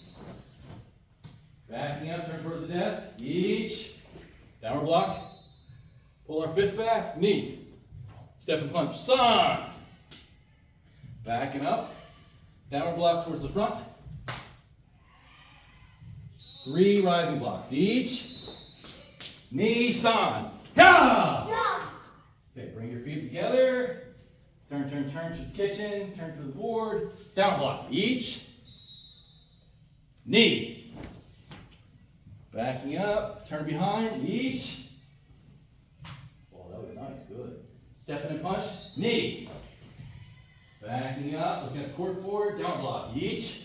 Backing up, turn towards the desk. Each. Downward block. Pull our fist back, knee. Step and punch, sun. Backing up. Downward block towards the front. 3 rising blocks each. Knee, san. Ya! Okay, bring your feet together. Turn, turn, turn to the kitchen. Turn to the board. Down block each. Knee. Backing up. Turn behind each. Oh, that was nice. Good. Step in and punch. Knee. Backing up. Looking at the court board. Down block each.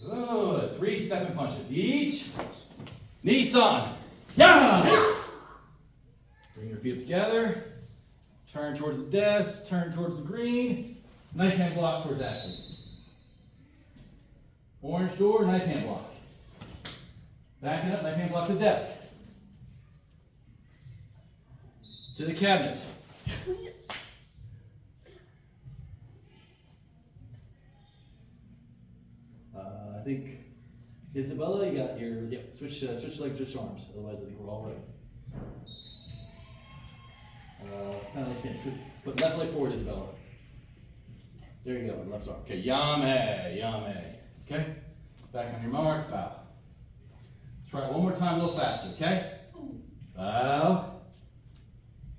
Good. 3 step and punches each. Knee, san. Ya! Bring your feet together. Turn towards the desk. Turn towards the green. Knife hand block towards Ashley. Orange door, knife hand block. Backing up, knife hand block to the desk. To the cabinets. I think, Isabella, you got your, yep, switch legs, switch arms. Otherwise, I think we're all right. Kind of like him. Put left leg forward, Isabella. There you go, left arm. Okay, yame, yame. Okay? Back on your mark, bow. Let's try it one more time, a little faster, okay? Bow.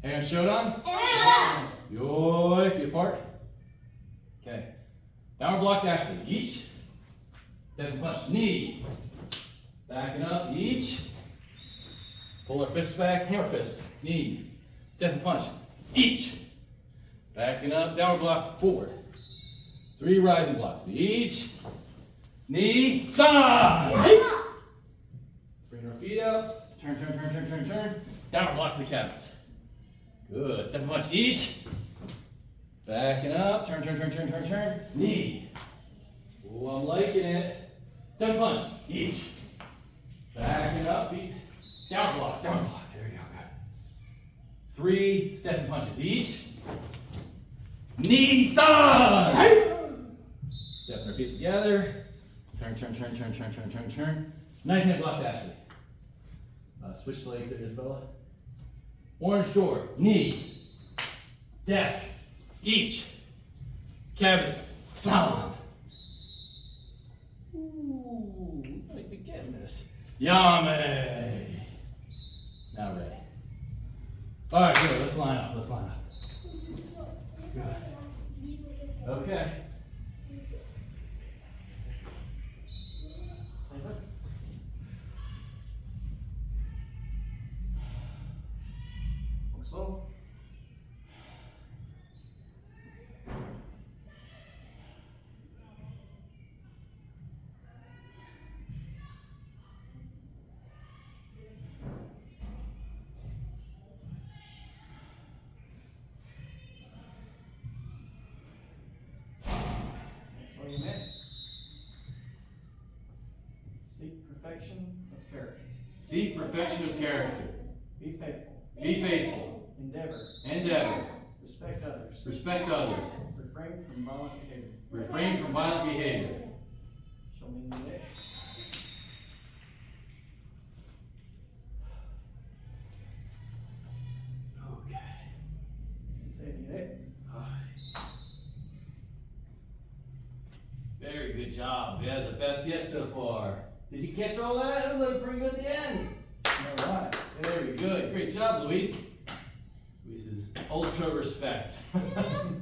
Hand shotokan. Yoi, feet apart. Okay. Downward block to Ashley. Each. Step and punch. Knee. Backing up. Each. Pull our fists back. Hammer fist. Knee. Step and punch. Each. Backing up. Downward block. Forward. 3 rising blocks. Each. Knee. Side. Bring our feet up. Turn, turn, turn, turn, turn, turn. Downward block to the cabinets. Good. Step and punch. Each. Backing up. Turn, turn, turn, turn, turn, turn. Knee. Oh, I'm liking it. Step and punch. Each. Backing up. Feet. Downward block. Downward block. There you go. Good. 3 step and punches. Each. Knee. Side. Step our feet together. Turn, turn, turn, turn, turn, turn, turn, turn. Knife hand block to Ashley. Switch legs there, Isabella. Orange door. Knee. Desk. Each. Cabinet. Sound. Ooh, we might be getting this. Yame. Now ready. All right, good. Let's line up. Let's line up. Good. Okay. Stay up. Slow. perfection of character. Seek perfection of character. Be faithful. Be faithful. Endeavor. Endeavor. Respect others. Respect others. Refrain from violent behavior. Refrain from violent behavior. Show me the way. Okay. Sensei Nire. Very good job. Yeah, the best yet so far. Did you catch all that? It looked pretty good at the end. All right. Very good. Great job, Luis. Luis is ultra respect.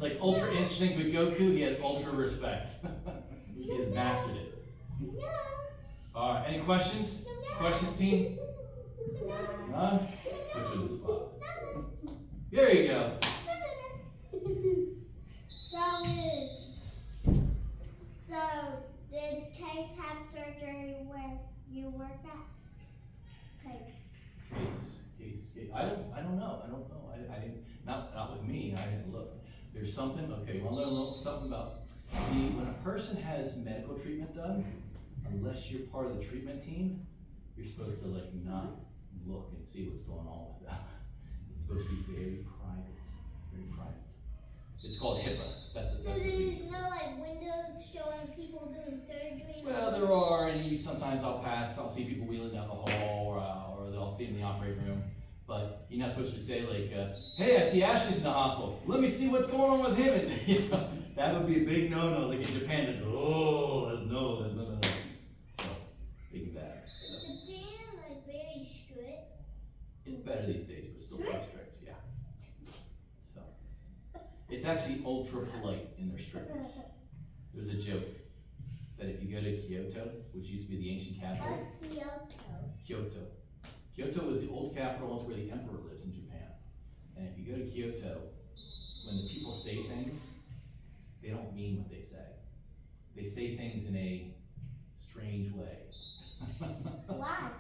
Like ultra instinct with Goku, he had ultra respect. He has mastered it. All right. Any questions? Questions, team? None? Put you in the spot. There you go. So did Case have surgery where you work at? Case. I don't know. I didn't. Not with me. I didn't look. There's something. Okay. Want to learn a little something about? See, when a person has medical treatment done, unless you're part of the treatment team, you're supposed to like not look and see what's going on with them. It's supposed to be very private. Very private. It's called HIPAA. That's the. So there's no like windows showing people doing surgery? Well, there are, and sometimes I'll see people wheeling down the hall, or I'll see them in the operating room. But you're not supposed to say like, hey, I see Ashley's in the hospital. Let me see what's going on with him. And, you know, that would be a big no-no. Like in Japan, it's that's no. So, big and bad. Is Japan like very strict? It's better these days, but still quite strict, yeah. So, it's actually ultra polite in their strictness. There's a joke that if you go to Kyoto, which used to be the ancient capital, Kyoto. Kyoto was the old capital, once where the emperor lives in Japan. And if you go to Kyoto, when the people say things, they don't mean what they say. They say things in a strange way. Why?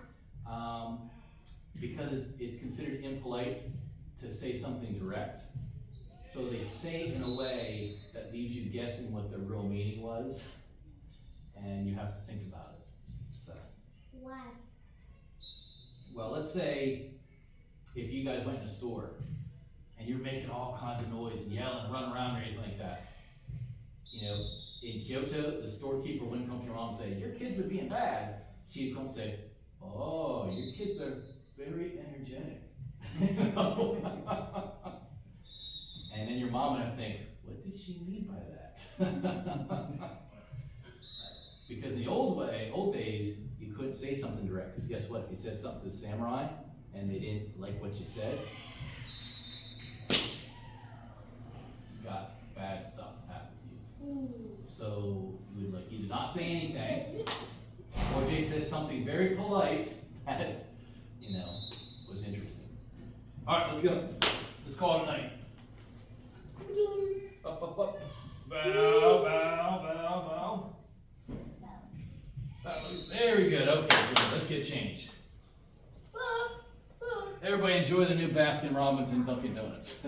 Because it's considered impolite to say something direct. So they say it in a way that leaves you guessing what the real meaning was, and you have to think about it. So. Why? Well, let's say if you guys went in a store and you're making all kinds of noise and yelling and running around or anything like that. You know, in Kyoto, the storekeeper wouldn't come to your mom and say, your kids are being bad. She'd come and say, oh, your kids are very energetic. And then your mom would have to think, what did she mean by that? Because in the old days, you couldn't say something direct, because guess what? If you said something to the samurai and they didn't like what you said, you got bad stuff happen to you. So you would like either not say anything, or they said something very polite that, you know, was interesting. All right, let's go. Let's call it a night. Up, up, up. Bow, bow, bow, bow. That looks very good. Okay, good. Let's get changed. Everybody enjoy the new Baskin Robbins and Dunkin' Donuts.